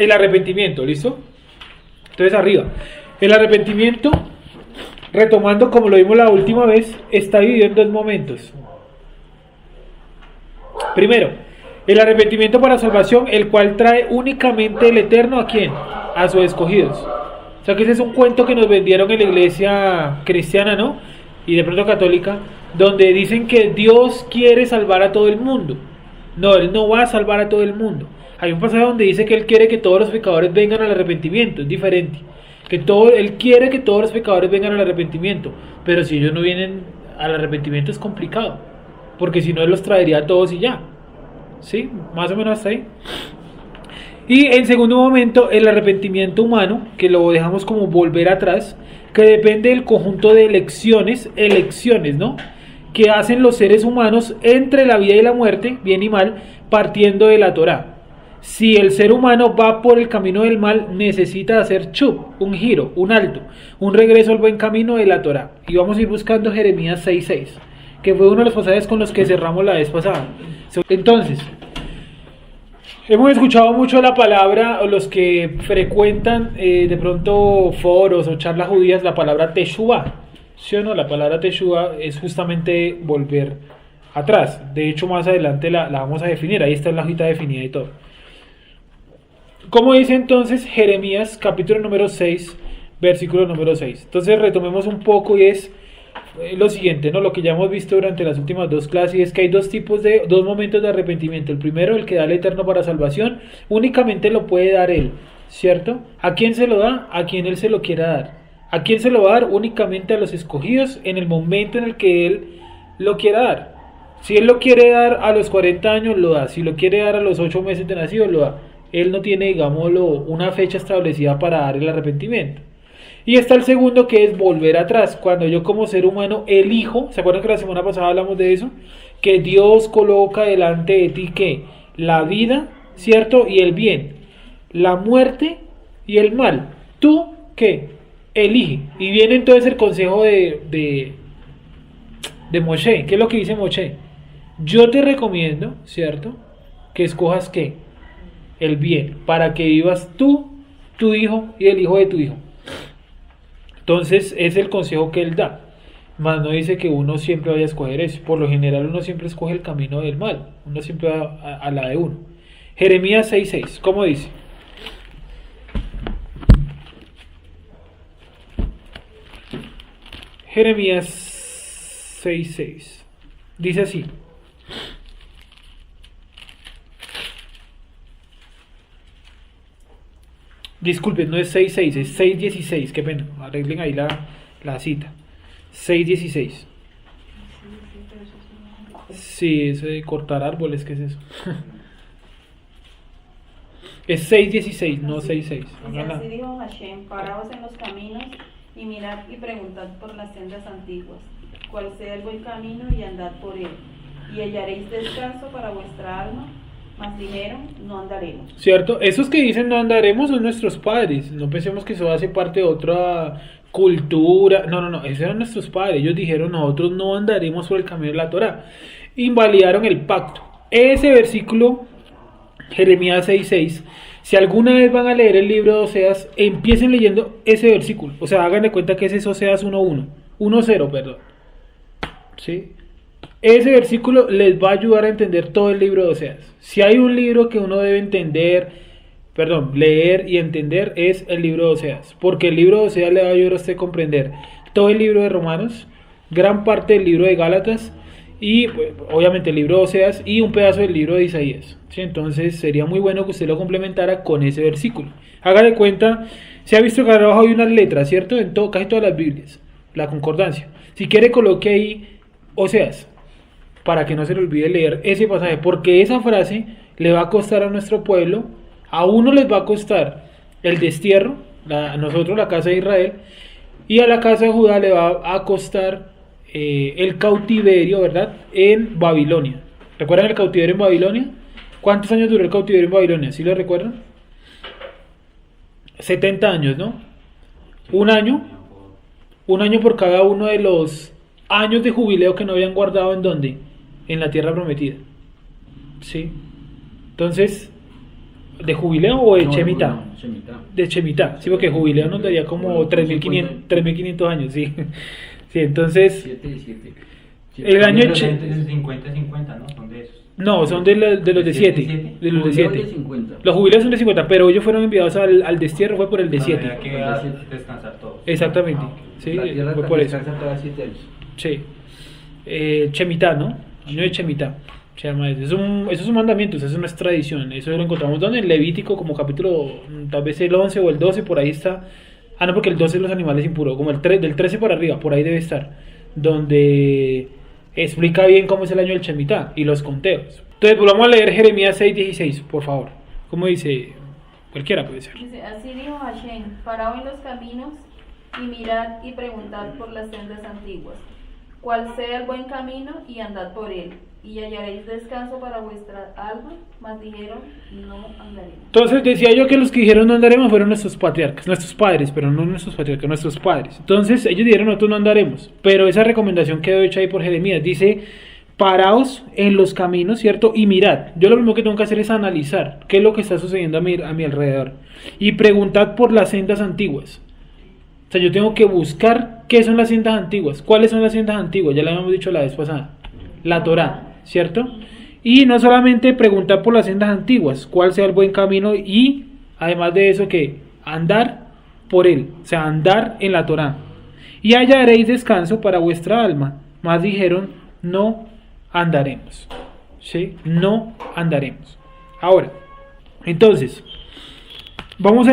El arrepentimiento, ¿listo? Entonces arriba. El arrepentimiento, retomando como lo vimos la última vez, está dividido en dos momentos. Primero, el arrepentimiento para salvación, el cual trae únicamente el Eterno ¿a quién? A sus escogidos. O sea que ese es un cuento que nos vendieron en la iglesia cristiana, ¿no? Y de pronto católica, donde dicen que Dios quiere salvar a todo el mundo. No, Él no va a salvar a todo el mundo. Hay un pasaje donde dice que Él quiere que todos los pecadores vengan al arrepentimiento, es diferente. Él quiere que todos los pecadores vengan al arrepentimiento, pero si ellos no vienen al arrepentimiento es complicado, porque si no Él los traería a todos y ya. ¿Sí? Más o menos hasta ahí. Y en segundo momento, el arrepentimiento humano, que lo dejamos como volver atrás, que depende del conjunto de elecciones, ¿no? Que hacen los seres humanos entre la vida y la muerte, bien y mal, partiendo de la Torá. Si el ser humano va por el camino del mal, necesita hacer chup, un giro, un alto, un regreso al buen camino de la Torá. Y vamos a ir buscando Jeremías 6:6, que fue uno de los pasajes con los que cerramos la vez pasada. Entonces, hemos escuchado mucho la palabra, o los que frecuentan de pronto foros o charlas judías, la palabra teshuvah. ¿Sí o no? La palabra teshuvah es justamente volver atrás. De hecho, más adelante la vamos a definir. Ahí está la hojita definida y todo. ¿Cómo dice entonces Jeremías capítulo número 6, versículo número 6? Entonces retomemos un poco y es lo siguiente, ¿no? Lo que ya hemos visto durante las últimas dos clases, es que hay dos momentos de arrepentimiento. El primero, el que da el Eterno para salvación, únicamente lo puede dar Él, ¿cierto? ¿A quién se lo da? A quien Él se lo quiera dar. ¿A quién se lo va a dar? Únicamente a los escogidos en el momento en el que Él lo quiera dar. Si Él lo quiere dar a los 40 años, lo da. Si lo quiere dar a los 8 meses de nacido, lo da. Él no tiene, digámoslo, una fecha establecida para dar el arrepentimiento. Y está el segundo, que es volver atrás. Cuando yo como ser humano elijo, ¿se acuerdan que la semana pasada hablamos de eso? Que Dios coloca delante de ti, ¿qué? La vida, ¿cierto? Y el bien. La muerte y el mal. ¿Tú qué? Elige. Y viene entonces el consejo de Moshe. ¿Qué es lo que dice Moshe? Yo te recomiendo, ¿cierto? Que escojas ¿qué? El bien, para que vivas tú, tu hijo y el hijo de tu hijo. Entonces es el consejo que él da. Más no dice que uno siempre vaya a escoger eso. Por lo general uno siempre escoge el camino del mal. Uno siempre va a la de uno. Jeremías 6:6, ¿cómo dice? Jeremías 6:6 dice así: disculpen, no es 6:6, es 6:16, qué pena, arreglen ahí la cita. 6:16. Sí, eso de cortar árboles, ¿qué es eso? Es 6:16, no 6:6. Así dijo Hashem: paraos en los caminos y mirad y preguntad por las sendas antiguas, cuál sea el buen camino, y andad por él, y hallaréis descanso para vuestra alma. Mas dijeron: no andaremos. ¿Cierto? Esos que dicen no andaremos son nuestros padres. No pensemos que eso hace parte de otra cultura. No, esos eran nuestros padres. Ellos dijeron: nosotros no andaremos por el camino de la Torá. Invalidaron el pacto. Ese versículo, Jeremías 6:6, si alguna vez van a leer el libro de Oseas, empiecen leyendo ese versículo. O sea, hagan de cuenta que ese es Oseas 1:0, perdón. ¿Sí? Ese versículo les va a ayudar a entender todo el libro de Oseas. Si hay un libro que uno debe leer y entender, es el libro de Oseas. Porque el libro de Oseas le va a ayudar a usted a comprender todo el libro de Romanos, gran parte del libro de Gálatas, y obviamente el libro de Oseas y un pedazo del libro de Isaías. ¿Sí? Entonces sería muy bueno que usted lo complementara con ese versículo. Haga de cuenta, se ha visto que abajo hay unas letras, ¿cierto? En casi todas las Biblias, la concordancia. Si quiere, coloque ahí Oseas, para que no se le olvide leer ese pasaje, porque esa frase le va a costar a nuestro pueblo. A uno les va a costar el destierro, a nosotros la casa de Israel, y a la casa de Judá le va a costar el cautiverio, ¿verdad? En Babilonia. ¿Recuerdan el cautiverio en Babilonia? ¿Cuántos años duró el cautiverio en Babilonia? ¿Sí lo recuerdan? 70 años, ¿no? Un año por cada uno de los años de jubileo que no habían guardado. ¿En dónde? En la tierra prometida. ¿Sí? Entonces, ¿De jubileo o de No, Shemitah? no, Shemitah. De Shemitah, sí, porque jubileo nos daría como 3.500 años, sí. Sí, entonces, 7 y 7. el año... Pero es 50-50, ¿no? Son de esos. No, son de los de 7. De los de 7. 50. Los jubileos son de 50, pero ellos fueron enviados al destierro, fue por el de 7. Había que descansar todos. Exactamente, Ah, ok. sí, La tierra fue por eso. descansa cada 7 años. Sí. Shemitah, ¿no? Año de Shemitah. Se llama eso. Eso es un mandamiento, eso es una tradición. Eso lo encontramos donde en Levítico, como capítulo, tal vez el 11 o el 12, por ahí está. Ah, no, porque el 12 es los animales impuros, como del 13 para arriba, por ahí debe estar. Donde explica bien cómo es el año del Shemitah y los conteos. Entonces, pues vamos a leer Jeremías 6:16, por favor. ¿Cómo dice? Cualquiera puede ser. Dice, así dijo Hashem, paraos en los caminos y mirad y preguntad por las sendas antiguas, cuál sea el buen camino y andad por él, y hallaréis descanso para vuestra alma, mas dijeron, no andaremos. Entonces decía yo que los que dijeron no andaremos fueron nuestros patriarcas, nuestros padres, pero no nuestros patriarcas, nuestros padres. Entonces ellos dijeron nosotros no andaremos, pero esa recomendación quedó hecha ahí por Jeremías, dice, paraos en los caminos, ¿cierto? Y mirad, yo lo primero que tengo que hacer es analizar qué es lo que está sucediendo a mi alrededor y preguntad por las sendas antiguas. O sea, yo tengo que buscar qué son las sendas antiguas. ¿Cuáles son las sendas antiguas? Ya lo habíamos dicho la vez pasada. La Torá, ¿cierto? Y no solamente preguntar por las sendas antiguas, cuál sea el buen camino y además de eso que andar por él, o sea, andar en la Torá. Y hallaréis descanso para vuestra alma. Más dijeron, no andaremos. ¿Sí? No andaremos. Ahora, entonces, vamos a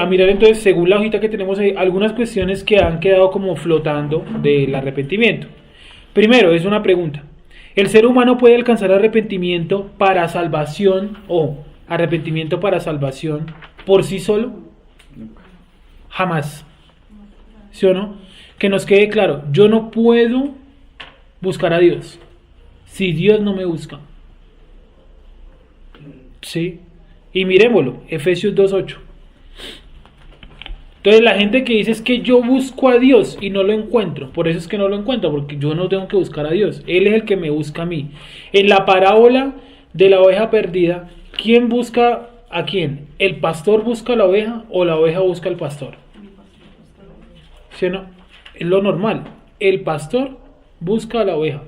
mirar entonces, según la hojita que tenemos ahí, algunas cuestiones que han quedado como flotando del arrepentimiento. Primero, es una pregunta. ¿El ser humano puede alcanzar arrepentimiento para salvación o arrepentimiento para salvación por sí solo? Jamás. ¿Sí o no? Que nos quede claro, yo no puedo buscar a Dios si Dios no me busca. ¿Sí? Y miremoslo, Efesios 2:8. Entonces la gente que dice es que yo busco a Dios y no lo encuentro, por eso es que no lo encuentro, porque yo no tengo que buscar a Dios, Él es el que me busca a mí. En la parábola de la oveja perdida, ¿quién busca a quién? ¿El pastor busca a la oveja o la oveja busca al pastor? ¿Sí o no? Es lo normal, el pastor busca a la oveja.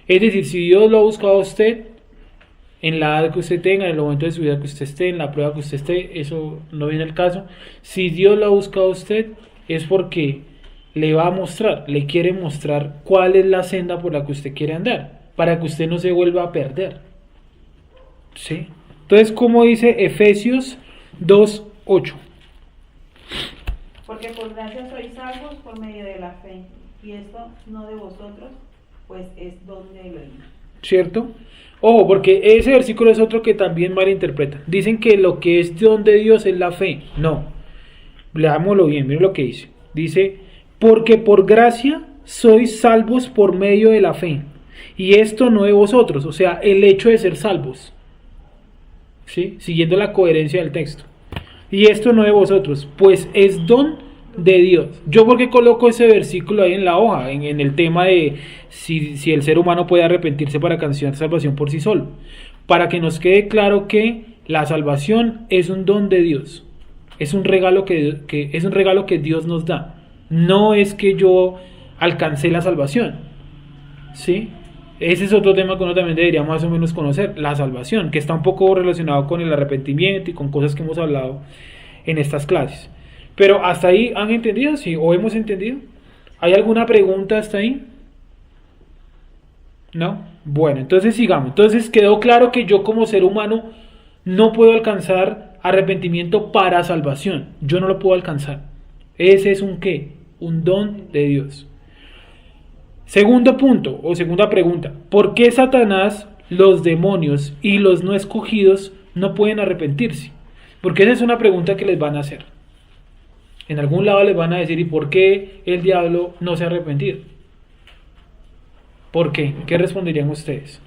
Es decir, si Dios lo ha buscado a usted, en la edad que usted tenga, en el momento de su vida que usted esté, en la prueba que usted esté, eso no viene al caso. Si Dios lo ha buscado a usted, es porque le va a mostrar, le quiere mostrar cuál es la senda por la que usted quiere andar, para que usted no se vuelva a perder. ¿Sí? Entonces, como dice Efesios 2:8. Porque por gracia sois salvos por medio de la fe, y esto no de vosotros, pues es don de Elohim. ¿Cierto? Ojo, porque ese versículo es otro que también malinterpretan. Dicen que lo que es don de Dios es la fe. No. Leámoslo bien, miren lo que dice. Dice, porque por gracia sois salvos por medio de la fe. Y esto no de vosotros, o sea, el hecho de ser salvos. ¿Sí? Siguiendo la coherencia del texto. Y esto no de vosotros, pues es don de Dios. Yo porque coloco ese versículo ahí en la hoja, en el tema de si el ser humano puede arrepentirse para alcanzar salvación por sí solo, para que nos quede claro que la salvación es un don de Dios, es un regalo que es un regalo que Dios nos da, no es que yo alcancé la salvación, ¿sí? Ese es otro tema que uno también debería más o menos conocer, la salvación, que está un poco relacionado con el arrepentimiento y con cosas que hemos hablado en estas clases. Pero hasta ahí, ¿han entendido? ¿Sí? ¿O hemos entendido? ¿Hay alguna pregunta hasta ahí? ¿No? Bueno, entonces sigamos. Entonces quedó claro que yo como ser humano no puedo alcanzar arrepentimiento para salvación. Yo no lo puedo alcanzar. Ese es un ¿qué? Un don de Dios. Segundo punto, o segunda pregunta. ¿Por qué Satanás, los demonios y los no escogidos no pueden arrepentirse? Porque esa es una pregunta que les van a hacer. En algún lado les van a decir, ¿y por qué el diablo no se ha arrepentido? ¿Por qué? ¿Qué responderían ustedes?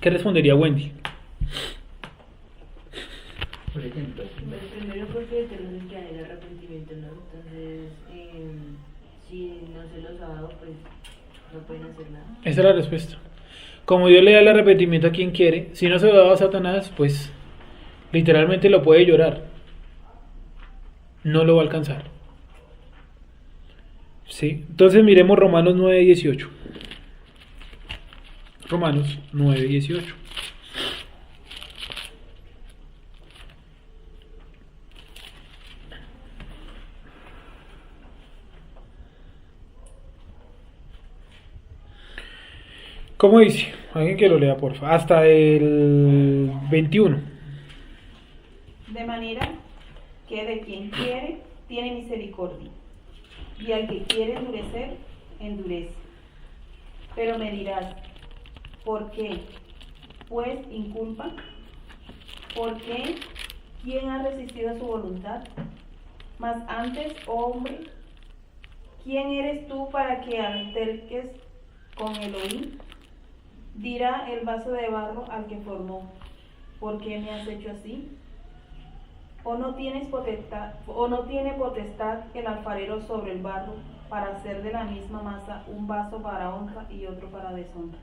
¿Qué respondería Wendy? Por ejemplo. Primero porque tenemos que haber arrepentimiento, ¿no? Entonces, si no se los ha dado, pues no pueden hacer nada. Esa es la respuesta. Como Dios le da el arrepentimiento a quien quiere, si no se lo da a Satanás, pues literalmente lo puede llorar. No lo va a alcanzar. ¿Sí? Entonces miremos Romanos 9:18. Romanos 9:18. ¿Cómo dice? Alguien que lo lea, porfa. Hasta el 21. De manera que de quien quiere, tiene misericordia, y al que quiere endurecer, endurece. Pero me dirás, ¿por qué? Pues inculpa. ¿Por qué? ¿Quién ha resistido a su voluntad? Mas antes, oh hombre, ¿quién eres tú para que alterques con Elohim? Dirá el vaso de barro al que formó, ¿por qué me has hecho así? ¿O no tiene potestad el alfarero sobre el barro para hacer de la misma masa un vaso para honra y otro para deshonra?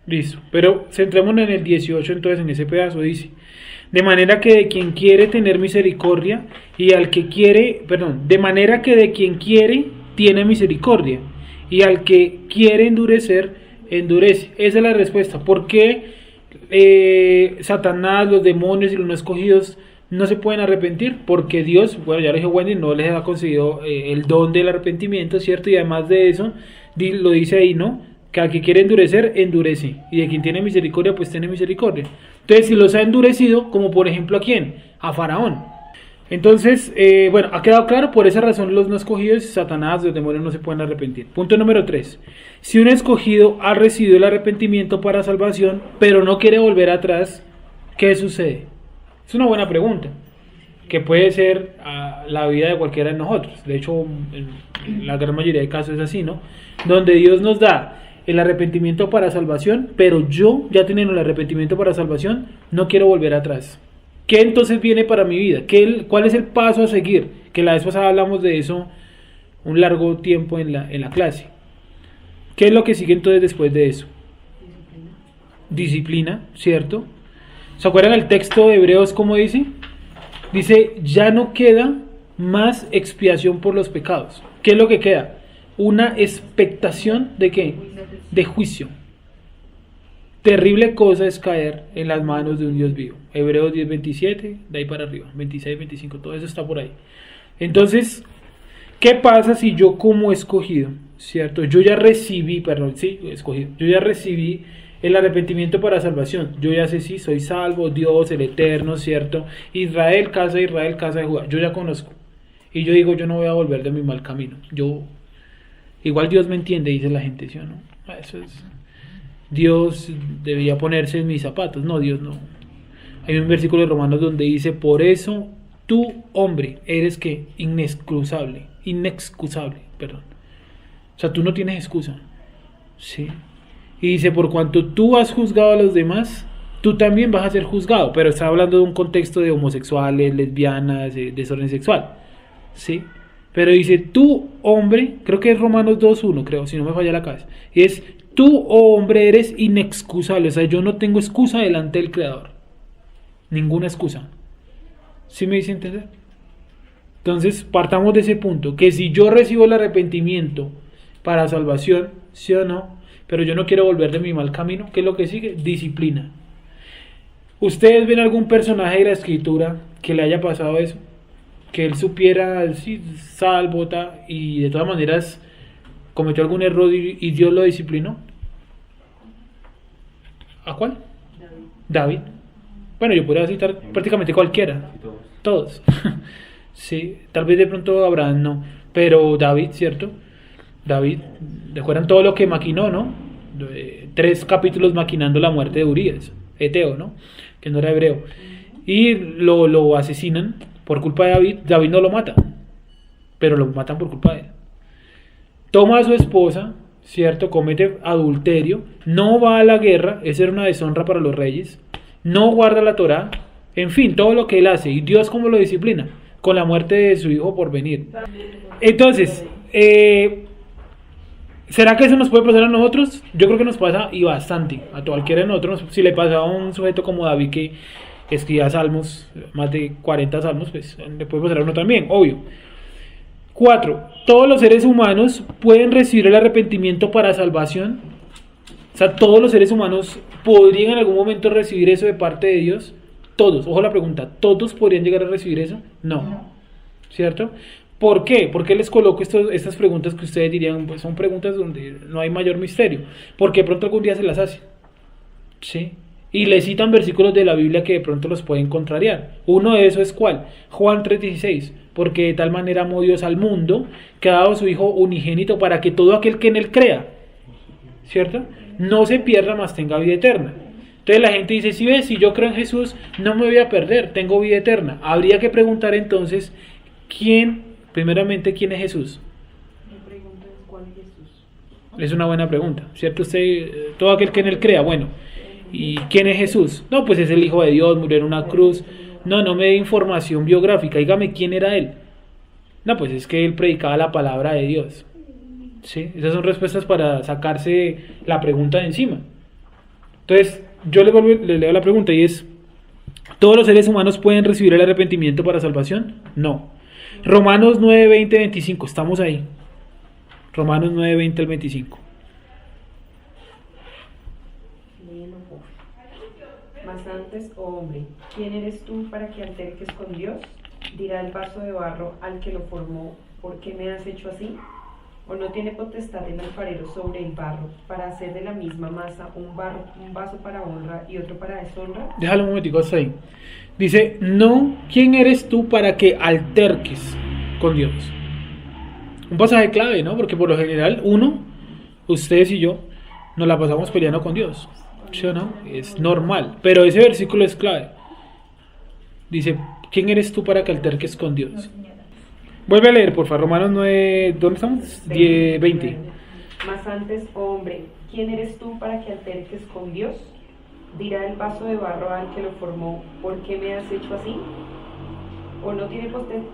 Listo, pero centrémonos en el 18, entonces en ese pedazo dice, de manera que de quien quiere tener misericordia y al que quiere, de manera que de quien quiere tiene misericordia y al que quiere endurecer, endurece. Esa es la respuesta. ¿Por qué Satanás, los demonios y los no escogidos no se pueden arrepentir? Porque Dios, bueno, ya lo dijo Wendy, no les ha concedido el don del arrepentimiento, ¿cierto? Y además de eso, lo dice ahí, ¿no? Que al que quiere endurecer, endurece. Y de quien tiene misericordia, pues tiene misericordia. Entonces, si los ha endurecido, como por ejemplo ¿a quién? A Faraón. Entonces, bueno, ha quedado claro, por esa razón los no escogidos, Satanás, los demonios no se pueden arrepentir. Punto número 3. Si un escogido ha recibido el arrepentimiento para salvación, pero no quiere volver atrás, ¿qué sucede? Es una buena pregunta, que puede ser la vida de cualquiera de nosotros. De hecho, en la gran mayoría de casos es así, ¿no? Donde Dios nos da el arrepentimiento para salvación, pero yo, ya teniendo el arrepentimiento para salvación, no quiero volver atrás. ¿Qué entonces viene para mi vida? ¿Cuál es el paso a seguir? Que la vez pasada hablamos de eso un largo tiempo en la clase. ¿Qué es lo que sigue entonces después de eso? Disciplina, ¿cierto? ¿Se acuerdan el texto de Hebreos cómo dice? Dice, ya no queda más expiación por los pecados. ¿Qué es lo que queda? Una expectación ¿de qué? De juicio. Terrible cosa es caer en las manos de un Dios vivo. Hebreos 10:27, de ahí para arriba, 26, 25, todo eso está por ahí. Entonces, ¿qué pasa si yo como escogido, cierto? Yo ya recibí el arrepentimiento para salvación. Yo ya sé si soy salvo, Dios, el Eterno, cierto. Israel, casa de Judá. Yo ya conozco. Y yo digo, yo no voy a volver de mi mal camino. Igual Dios me entiende, dice la gente, ¿sí o no? Eso es... Dios debía ponerse en mis zapatos. No, Dios no. Hay un versículo de Romanos donde dice, por eso tú, hombre, eres que inexcusable. O sea, tú no tienes excusa. Sí. Y dice, por cuanto tú has juzgado a los demás, tú también vas a ser juzgado. Pero está hablando de un contexto de homosexuales, lesbianas, desorden sexual. Sí. Pero dice, tú, hombre, creo que es Romanos 2:1, creo, si no me falla la cabeza. Y es, tú, oh hombre, eres inexcusable. O sea, yo no tengo excusa delante del Creador. Ninguna excusa. ¿Sí me dice entender? Entonces, partamos de ese punto, que si yo recibo el arrepentimiento para salvación, sí o no, pero yo no quiero volver de mi mal camino, ¿qué es lo que sigue? Disciplina. ¿Ustedes ven algún personaje de la Escritura que le haya pasado eso? Que él supiera, sí, salvo, y de todas maneras cometió algún error y Dios lo disciplinó. ¿A cuál? David. Bueno, yo podría citar prácticamente cualquiera. Todos. Sí, tal vez de pronto Abraham no, pero David, ¿cierto? David, recuerdan todo lo que maquinó, ¿no? 3 capítulos maquinando la muerte de Urías, Eteo, ¿no? Que no era hebreo. Y lo asesinan por culpa de David. David no lo mata, pero lo matan por culpa de él. Toma a su esposa, ¿cierto? Comete adulterio, no va a la guerra, esa era una deshonra para los reyes, no guarda la Torá, en fin, todo lo que él hace. ¿Y Dios cómo lo disciplina? con la muerte de su hijo por venir. Entonces, ¿será que eso nos puede pasar a nosotros? Yo creo que nos pasa y bastante. A cualquiera de nosotros, si le pasa a un sujeto como David que escribía salmos, más de 40 salmos, pues le puede pasar a uno también, obvio. 4. Todos los seres humanos pueden recibir el arrepentimiento para salvación. O sea, todos los seres humanos podrían en algún momento recibir eso de parte de Dios. Todos, ojo la pregunta, ¿todos podrían llegar a recibir eso? No. ¿Cierto? ¿Por qué? ¿Por qué les coloco estas preguntas que ustedes dirían, pues son preguntas donde no hay mayor misterio? Porque de pronto algún día se las hace. ¿Sí? Y le citan versículos de la Biblia que de pronto los pueden contrariar. Uno de esos es ¿cuál? Juan 3:16. Porque de tal manera amó Dios al mundo que ha dado a su Hijo unigénito para que todo aquel que en él crea, ¿cierto?, no se pierda, mas tenga vida eterna. Entonces la gente dice, si yo creo en Jesús, no me voy a perder, tengo vida eterna. Habría que preguntar entonces, primeramente, ¿quién es Jesús? Mi pregunta es, ¿cuál es Jesús? Es una buena pregunta, ¿cierto? Todo aquel que en él crea, bueno, ¿y quién es Jesús? No, pues es el Hijo de Dios, murió en una cruz. No me dé información biográfica, dígame quién era él. No, pues es que él predicaba la palabra de Dios. ¿Sí? Esas son respuestas para sacarse la pregunta de encima. Entonces, yo le leo la pregunta y es, ¿todos los seres humanos pueden recibir el arrepentimiento para salvación? No. Romanos 9, 20, 25, estamos ahí. Romanos 9, 20 al 25. Mas antes, oh hombre, ¿quién eres tú para que alterques con Dios? Dirá el vaso de barro al que lo formó, ¿por qué me has hecho así? ¿O no tiene potestad el alfarero sobre el barro para hacer de la misma masa un vaso para honra y otro para deshonra? Déjalo un momentico hasta ahí. Dice, no, ¿quién eres tú para que alterques con Dios? Un pasaje clave, ¿no? Porque por lo general, ustedes y yo, nos la pasamos peleando con Dios. ¿Sí o no? Es normal, pero ese versículo es clave. Dice, ¿quién eres tú para que alterques con Dios? Vuelve a leer, por favor, Romanos 9, ¿dónde estamos? 10, 20. Mas antes, oh hombre, ¿quién eres tú para que alterques con Dios? Dirá el vaso de barro al que lo formó, ¿por qué me has hecho así? ¿O no tiene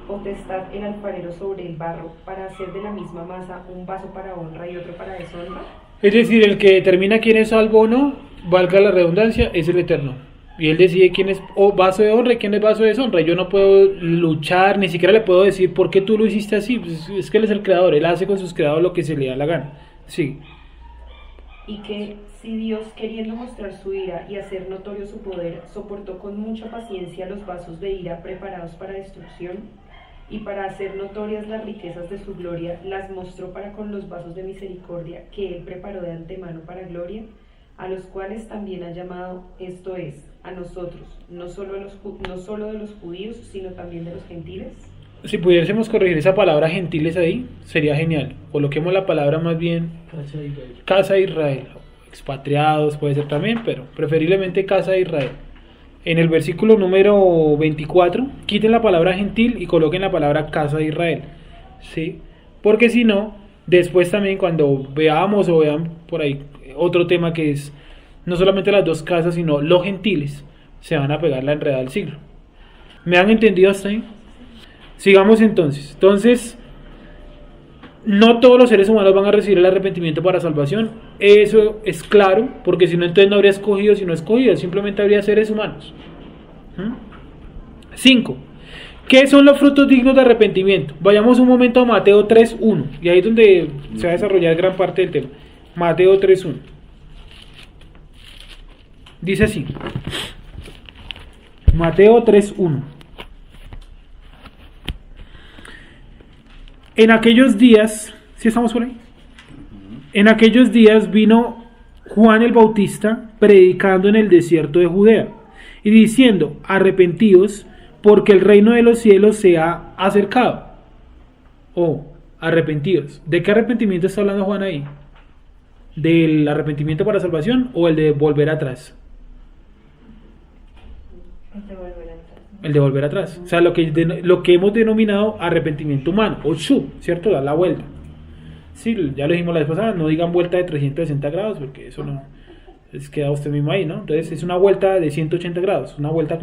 potestad el alfarero sobre el barro para hacer de la misma masa un vaso para honra y otro para deshonra? Es decir, el que determina quién es salvo o no, valga la redundancia, es el Eterno. Y Él decide quién es vaso de honra y quién es vaso de deshonra. Yo no puedo luchar, ni siquiera le puedo decir por qué tú lo hiciste así. Pues es que Él es el creador, Él hace con sus creados lo que se le da la gana. Sí. Y que si Dios, queriendo mostrar su ira y hacer notorio su poder, soportó con mucha paciencia los vasos de ira preparados para destrucción, y para hacer notorias las riquezas de su gloria, las mostró para con los vasos de misericordia que Él preparó de antemano para gloria, a los cuales también ha llamado, esto es, a nosotros, no solo de los judíos, sino también de los gentiles. Si pudiésemos corregir esa palabra gentiles ahí, sería genial. Coloquemos la palabra más bien casa de Israel. Expatriados puede ser también, pero preferiblemente casa de Israel. En el versículo número 24, quiten la palabra gentil y coloquen la palabra casa de Israel. ¿Sí? Porque si no, después también cuando veamos o vean por ahí otro tema que es no solamente las dos casas, sino los gentiles, se van a pegar la enredada del siglo. ¿Me han entendido hasta ahí? Sigamos entonces. Entonces, no todos los seres humanos van a recibir el arrepentimiento para salvación. Eso es claro, porque si no, entonces no habría escogido, sino escogido, simplemente habría seres humanos. 5. ¿Qué son los frutos dignos de arrepentimiento? Vayamos un momento a Mateo 3.1, y ahí es donde se va a desarrollar gran parte del tema. Mateo 3.1. Dice así. Mateo 3.1. En aquellos días, ¿sí estamos por ahí? En aquellos días vino Juan el Bautista predicando en el desierto de Judea y diciendo, arrepentidos, porque el reino de los cielos se ha acercado. Arrepentidos. ¿De qué arrepentimiento está hablando Juan ahí? ¿Del arrepentimiento para salvación o el de volver atrás? El de volver atrás. O sea, lo que hemos denominado arrepentimiento humano, o shub, ¿cierto? Dar la vuelta. Sí, ya lo dijimos la vez pasada, no digan vuelta de 360 grados, porque eso no, es queda usted mismo ahí, ¿no? Entonces es una vuelta de 180 grados, una vuelta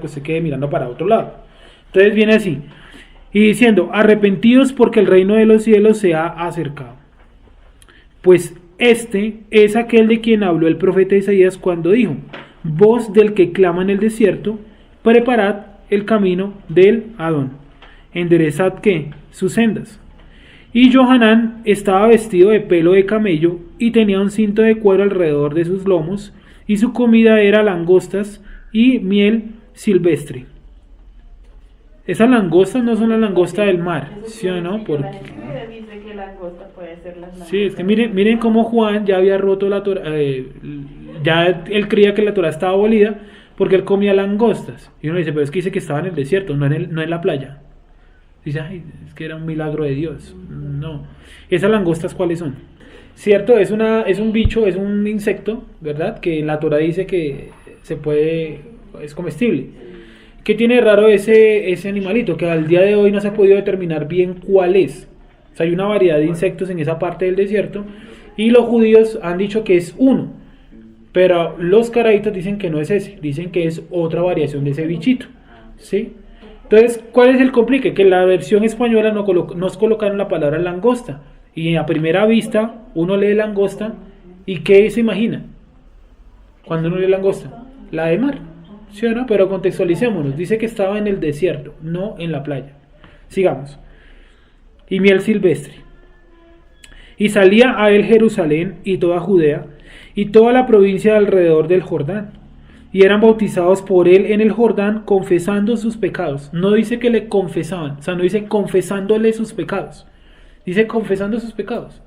que usted quede mirando para otro lado. Entonces viene así, y diciendo, arrepentidos porque el reino de los cielos se ha acercado. Pues este es aquel de quien habló el profeta Isaías cuando dijo, voz del que clama en el desierto, preparad el camino del Adón, enderezad ¿qué? Sus sendas. Y Johanán estaba vestido de pelo de camello y tenía un cinto de cuero alrededor de sus lomos, y su comida era langostas y miel silvestre. Esas langostas no son las langostas del mar, ¿sí o no? Porque... La dice que langosta puede ser las langostas. Sí, es que miren cómo Juan ya había roto la Torá, ya él creía que la Torá estaba abolida porque él comía langostas. Y uno dice, pero es que dice que estaba en el desierto, no en la playa. Dice, ay, es que era un milagro de Dios. No. ¿Esas langostas cuáles son? Cierto, es un bicho, es un insecto, ¿verdad? Que en la Torá dice que es comestible. ¿Qué tiene de raro ese animalito? Que al día de hoy no se ha podido determinar bien cuál es. O sea, hay una variedad de insectos en esa parte del desierto y los judíos han dicho que es uno, pero los caraítas dicen que no es ese, dicen que es otra variación de ese bichito, ¿sí? Entonces, ¿cuál es el complique? Que en la versión española nos colocaron la palabra langosta y a primera vista uno lee langosta y ¿qué se imagina? Cuando uno lee langosta, la de mar, ¿sí o no? Pero contextualicémonos, dice que estaba en el desierto, no en la playa. Sigamos. Y miel silvestre. Y salía a él Jerusalén y toda Judea y toda la provincia alrededor del Jordán, y eran bautizados por él en el Jordán, confesando sus pecados. No dice que le confesaban, o sea, no dice confesándole sus pecados, dice confesando sus pecados.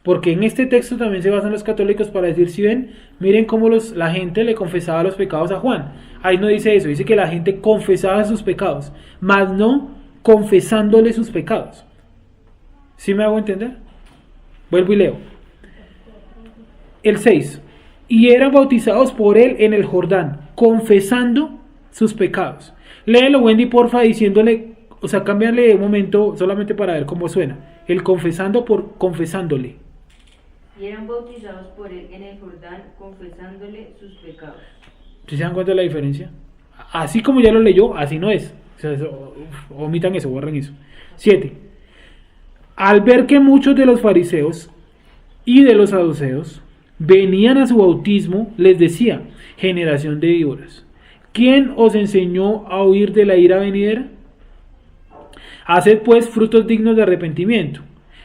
Porque en este texto también se basan los católicos para decir, si ven, miren cómo la gente le confesaba los pecados a Juan. Ahí no dice eso, dice que la gente confesaba sus pecados, mas no confesándole sus pecados. ¿Sí me hago entender? Vuelvo y leo. El 6. Y eran bautizados por él en el Jordán, confesando sus pecados. Léelo, Wendy, porfa, diciéndole, o sea, cámbiale un momento solamente para ver cómo suena. El confesando por confesándole. Y eran bautizados por él en el Jordán, confesándole sus pecados. ¿Sí se dan cuenta de la diferencia? Así como ya lo leyó, así no es. O sea, omitan eso, borren eso. 7. Al ver que muchos de los fariseos y de los saduceos venían a su bautismo, les decía, generación de víboras, ¿quién os enseñó a huir de la ira venidera? Haced pues frutos dignos de arrepentimiento,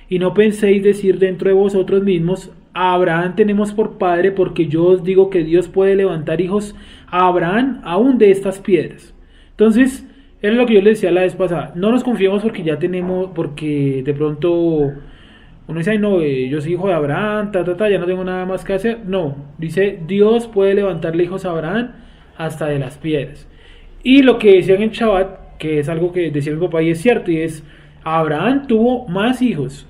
y no penséis decir dentro de vosotros mismos, a Abraham tenemos por padre, porque yo os digo que Dios puede levantar hijos a Abraham aún de estas piedras. Entonces, era lo que yo les decía la vez pasada, no nos confiemos porque ya tenemos, porque de pronto uno dice, ay no, yo soy hijo de Abraham, ya no tengo nada más que hacer. No, dice, Dios puede levantarle hijos a Abraham hasta de las piedras. Y lo que decían en Shabbat, que es algo que decía mi papá y es cierto, y es, Abraham tuvo más hijos.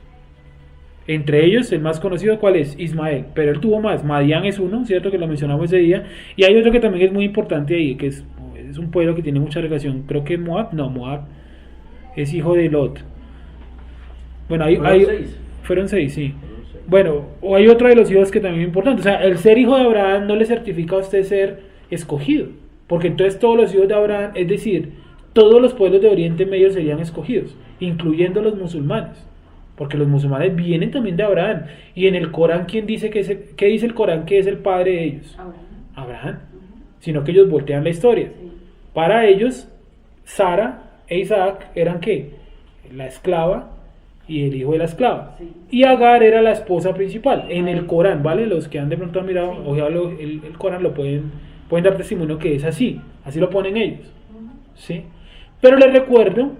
Entre ellos, el más conocido, ¿cuál es? Ismael, pero él tuvo más. Madián es uno, ¿cierto? Que lo mencionamos ese día. Y hay otro que también es muy importante ahí, que es un pueblo que tiene mucha relación. Creo que Moab, no, Moab es hijo de Lot. Bueno, fueron seis, sí. Bueno, o hay otro de los hijos que también es importante. O sea, el ser hijo de Abraham no le certifica a usted ser escogido. Porque entonces todos los hijos de Abraham, es decir, todos los pueblos de Oriente Medio serían escogidos, incluyendo los musulmanes. Porque los musulmanes vienen también de Abraham. Y en el Corán, ¿qué dice el Corán que es el padre de ellos? Abraham. Sino que ellos voltean la historia. Para ellos, Sara e Isaac eran ¿qué? La esclava y el hijo de la esclava. Y Agar era la esposa principal. En el Corán, ¿vale? Los que han de pronto mirado, ojeado el Corán lo pueden dar testimonio que es así. Así lo ponen ellos. ¿Sí? Pero les recuerdo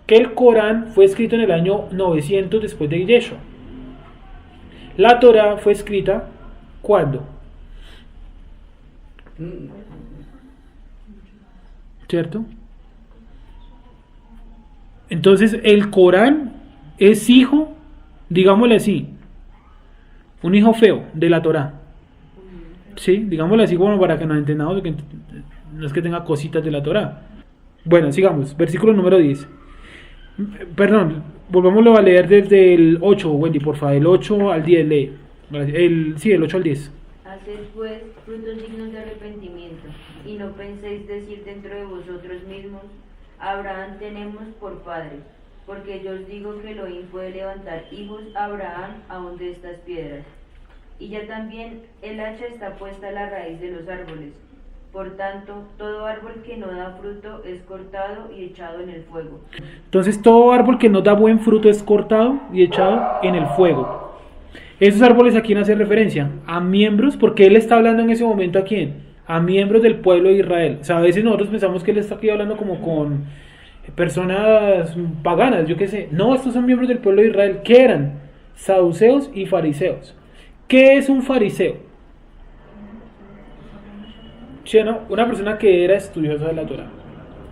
que el Corán fue escrito en el año 900 después de Yeshua. La Torá fue escrita ¿cuándo? ¿Cierto? Entonces el Corán es hijo, digámosle así, un hijo feo de la Torá. Sí, digámosle así como para que nos entendamos, que no es que tenga cositas de la Torá. Bueno, sigamos, versículo número 10. Perdón, volvámoslo a leer desde el 8, Wendy, por favor, el 8 al 10 lee. El 8 al 10. Haced pues frutos dignos de arrepentimiento, y no penséis decir dentro de vosotros mismos, Abraham tenemos por padre, porque yo os digo que Elohim puede levantar hijos a Abraham aún de estas piedras. Y ya también el hacha está puesta a la raíz de los árboles. Por tanto, todo árbol que no da fruto es cortado y echado en el fuego. Entonces todo árbol que no da buen fruto es cortado y echado en el fuego. Esos árboles, ¿a quién hace referencia? A miembros, porque él está hablando en ese momento, ¿a quién? A miembros del pueblo de Israel. O sea, a veces nosotros pensamos que él está aquí hablando como con personas paganas, yo qué sé. No, estos son miembros del pueblo de Israel. ¿Qué eran? Saduceos y fariseos. ¿Qué es un fariseo? ¿Sí o no? Una persona que era estudiosa de la Torá.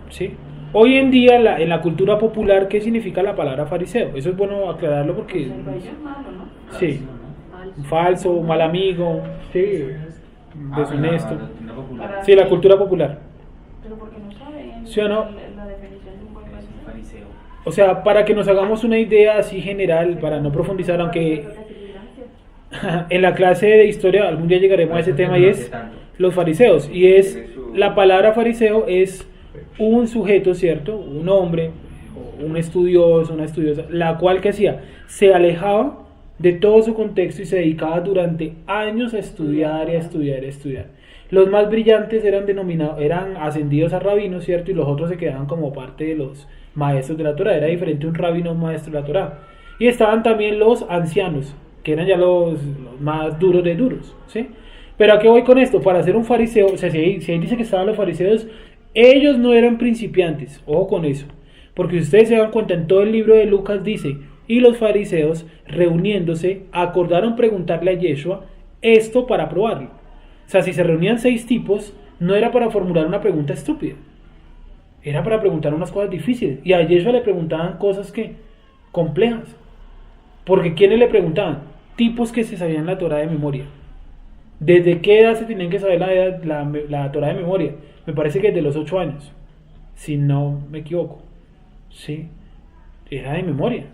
¿Sí? Hoy en día, en la cultura popular, ¿qué significa la palabra fariseo? Eso es bueno aclararlo porque... Pues el baile es malo, ¿no? Sí, Falso. falso, mal amigo, sí, deshonesto. La popular. Para- Sí, la cultura popular. Pero porque no saben ¿Sí o no? la definición de un buen baile. Fariseo. O sea, para que nos hagamos una idea así general, para no profundizar, aunque en la clase de historia algún día llegaremos a ese tema, y es los fariseos. Y es, la palabra fariseo es un sujeto, ¿cierto? Un hombre, o un estudioso, una estudiosa, la cual, ¿qué hacía? Se alejaba de todo su contexto y se dedicaba durante años a estudiar y a estudiar y a estudiar. Los más brillantes eran ascendidos a rabinos, ¿cierto? Y los otros se quedaban como parte de los maestros de la Torá. Era diferente un rabino a un maestro de la Torá. Y estaban también los ancianos, que eran ya los más duros de duros, ¿sí? Pero ¿a qué voy con esto? Para ser un fariseo, o sea, si ahí dice que estaban los fariseos, ellos no eran principiantes, ojo con eso. Porque si ustedes se dan cuenta, en todo el libro de Lucas dice, y los fariseos, reuniéndose, acordaron preguntarle a Yeshua esto para probarlo. O sea, si se reunían 6 tipos, no era para formular una pregunta estúpida, era para preguntar unas cosas difíciles. Y a Yeshua le preguntaban cosas que complejas. Porque ¿quiénes le preguntaban? Tipos que se sabían la Torá de memoria. ¿Desde qué edad se tenían que saber la Torá de memoria? Me parece que desde los 8 años, si no me equivoco. Sí, era de memoria.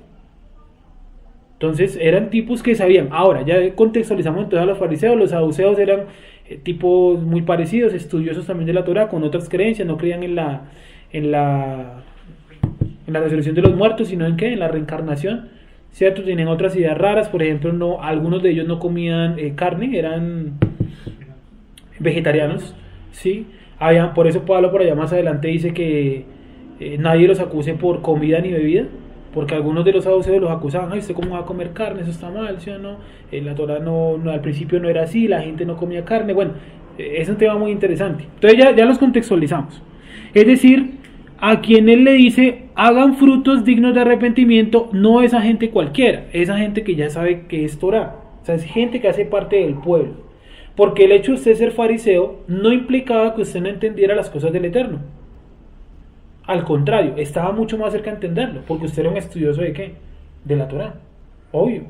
Entonces eran tipos que sabían. Ahora ya contextualizamos entonces a los fariseos. Los saduceos eran tipos muy parecidos, estudiosos también de la Torá, con otras creencias. No creían en la resurrección de los muertos, sino en ¿qué? En la reencarnación, ¿cierto? Tenían otras ideas raras. Por ejemplo, no, algunos de ellos no comían carne, eran vegetarianos, ¿sí? Por eso Pablo por allá más adelante dice que nadie los acuse por comida ni bebida, porque algunos de los saduceos los acusaban, ay, ¿usted cómo va a comer carne? Eso está mal, ¿sí o no? La Torá no, al principio no era así, la gente no comía carne. Bueno, es un tema muy interesante. Entonces ya los contextualizamos. Es decir, a quien él le dice, hagan frutos dignos de arrepentimiento, no es a gente cualquiera, es a gente que ya sabe que es Torá. O sea, es gente que hace parte del pueblo. Porque el hecho de usted ser fariseo no implicaba que usted no entendiera las cosas del Eterno. Al contrario, estaba mucho más cerca de entenderlo, porque usted era un estudioso ¿de qué? De la Torá, obvio.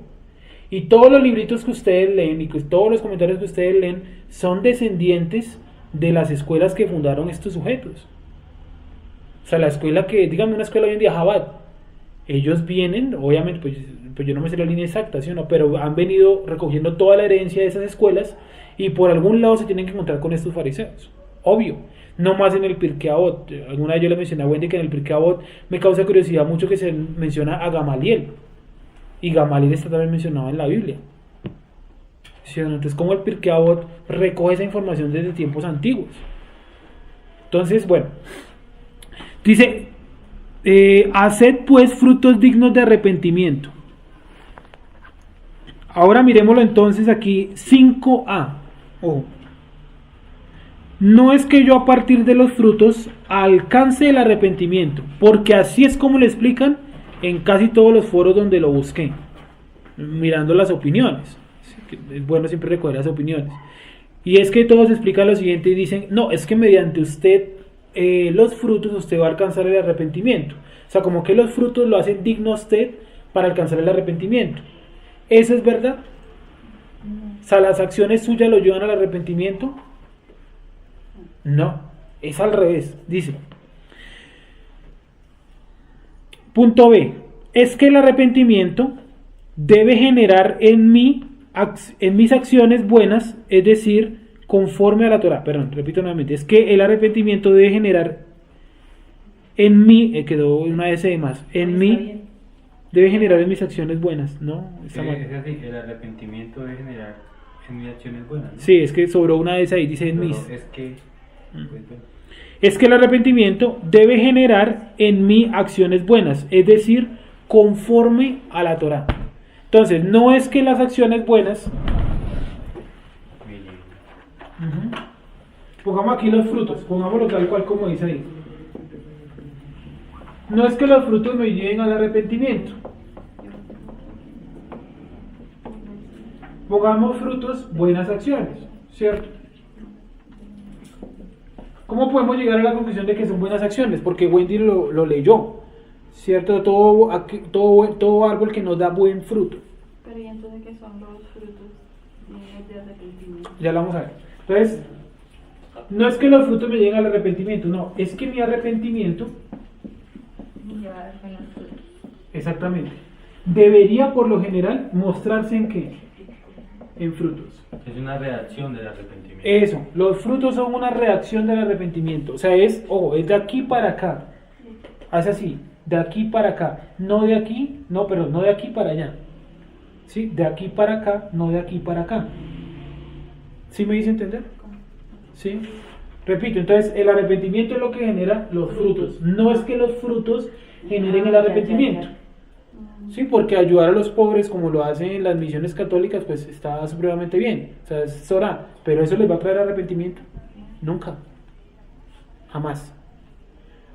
Y todos los libritos que ustedes leen y todos los comentarios que ustedes leen son descendientes de las escuelas que fundaron estos sujetos. O sea, la escuela que, dígame una escuela hoy en día, Chabad, ellos vienen, obviamente, pues yo no me sé la línea exacta, ¿sí o no? Pero han venido recogiendo toda la herencia de esas escuelas y por algún lado se tienen que encontrar con estos fariseos, obvio. No más en el Pirkei Avot. Alguna vez yo le mencioné a Wendy que en el Pirkei Avot me causa curiosidad mucho que se menciona a Gamaliel. Y Gamaliel está también mencionado en la Biblia. ¿Sí? Entonces, ¿cómo el Pirkei Avot recoge esa información desde tiempos antiguos? Entonces, bueno. Dice, haced pues frutos dignos de arrepentimiento. Ahora miremoslo entonces aquí, 5a. Ojo. No es que yo a partir de los frutos alcance el arrepentimiento, porque así es como lo explican en casi todos los foros donde lo busqué, mirando las opiniones. Es bueno siempre recoger las opiniones. Y es que todos explican lo siguiente y dicen, no, es que mediante usted los frutos usted va a alcanzar el arrepentimiento. O sea, como que los frutos lo hacen digno a usted para alcanzar el arrepentimiento. ¿Eso es verdad? O sea, las acciones suyas lo llevan al arrepentimiento. No, es al revés, dice. Punto B. Es que el arrepentimiento debe generar en mis acciones buenas, es decir, conforme a la Torá. Perdón, repito nuevamente. Es que el arrepentimiento debe generar en mí, quedó una S de más, en Está mí bien. debe generar en mis acciones buenas, ¿no? Está mal. Es así, el arrepentimiento debe generar en mis acciones buenas, ¿no? Sí, es que sobró una S ahí, dice en Pero mis. es que, pues, bueno, Es que el arrepentimiento debe generar en mí acciones buenas, es decir, conforme a la Torá. Entonces, no es que las acciones buenas... Pongamos aquí los frutos, pongámoslo tal cual como dice ahí. No es que los frutos me lleven al arrepentimiento. Pongamos frutos, buenas acciones, ¿cierto? ¿Cómo podemos llegar a la conclusión de que son buenas acciones? Porque Wendy lo leyó, ¿cierto? Todo árbol que nos da buen fruto. Pero ¿y entonces qué son los frutos de arrepentimiento? Ya lo vamos a ver. Entonces, no es que los frutos me lleguen al arrepentimiento, no, es que mi arrepentimiento, Llevar con los frutos. exactamente, debería por lo general mostrarse en qué? En frutos. es una reacción del arrepentimiento. Eso, los frutos son una reacción del arrepentimiento. O sea, es de aquí para acá. Haz así, de aquí para acá. No de aquí, no de aquí para allá. ¿Sí? De aquí para acá, no de aquí para acá. ¿Sí me hice entender? ¿Sí? Repito, entonces el arrepentimiento es lo que genera los frutos. No es que los frutos generen el arrepentimiento. Sí, porque ayudar a los pobres, como lo hacen las misiones católicas, pues está supremamente bien. O sea, es orar. Pero eso les va a traer arrepentimiento. Nunca. Jamás.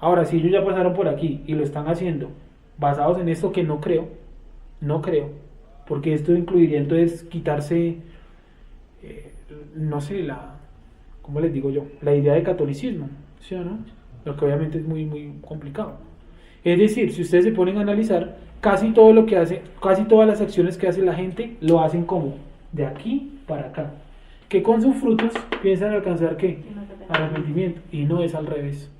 Ahora, si ellos ya pasaron por aquí y lo están haciendo basados en esto, que no creo, porque esto incluiría entonces quitarse, no sé, ¿cómo les digo yo? La idea de catolicismo, ¿sí o no? Lo que obviamente es muy, muy complicado. Es decir, si ustedes se ponen a analizar, casi todo lo que hace, casi todas las acciones que hace la gente, lo hacen como de aquí para acá. Que con sus frutos piensan alcanzar ¿qué? Arrepentimiento. Y no es al revés.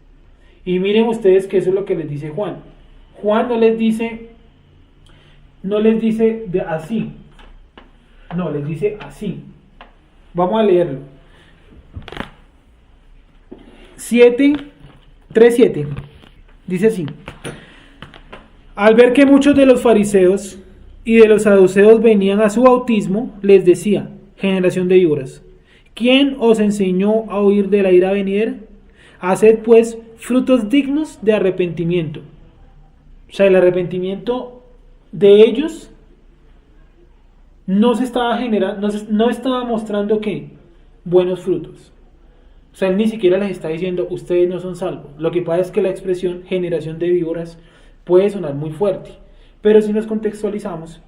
Y miren ustedes que eso es lo que les dice Juan. Juan no les dice de así. No, les dice así. Vamos a leerlo. 3:7. Dice así. Al ver que muchos de los fariseos y de los saduceos venían a su bautismo, les decía, generación de víboras, ¿quién os enseñó a huir de la ira venidera? Haced pues frutos dignos de arrepentimiento. O sea, el arrepentimiento de ellos no se estaba generando, no estaba mostrando ¿qué? Buenos frutos. O sea, él ni siquiera les está diciendo, ustedes no son salvos. Lo que pasa es que la expresión generación de víboras puede sonar muy fuerte, pero si nos contextualizamos,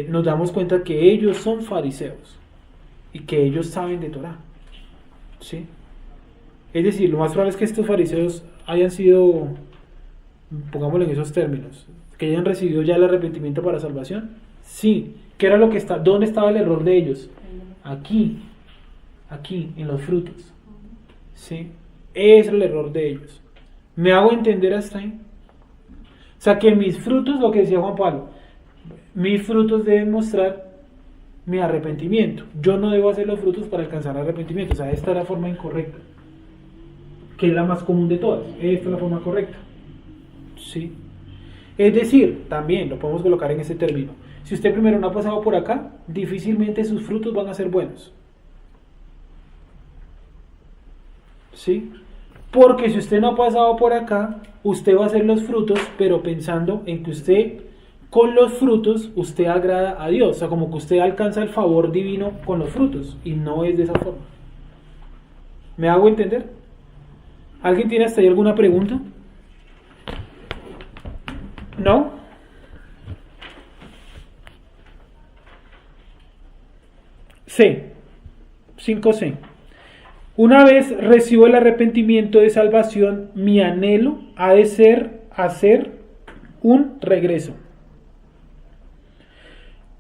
nos damos cuenta que ellos son fariseos y que ellos saben de Torá, ¿sí? Es decir, lo más probable es que estos fariseos hayan sido, pongámoslo en esos términos, que hayan recibido ya el arrepentimiento para salvación. Sí, ¿qué era lo que está? ¿Dónde estaba el error de ellos? Aquí, en los frutos, ¿sí? Ese es el error de ellos. ¿Me hago entender hasta ahí? O sea, que mis frutos, lo que decía Juan Pablo, mis frutos deben mostrar mi arrepentimiento. Yo no debo hacer los frutos para alcanzar arrepentimiento. O sea, esta es la forma incorrecta, que es la más común de todas. Esta es la forma correcta, ¿sí? Es decir, también lo podemos colocar en ese término. Si usted primero no ha pasado por acá, difícilmente sus frutos van a ser buenos, ¿sí? Porque si usted no ha pasado por acá, usted va a hacer los frutos, pero pensando en que usted, con los frutos, usted agrada a Dios. O sea, como que usted alcanza el favor divino con los frutos. Y no es de esa forma. ¿Me hago entender? ¿Alguien tiene hasta ahí alguna pregunta? ¿No? C. 5C. Una vez recibo el arrepentimiento de salvación, mi anhelo ha de ser hacer un regreso.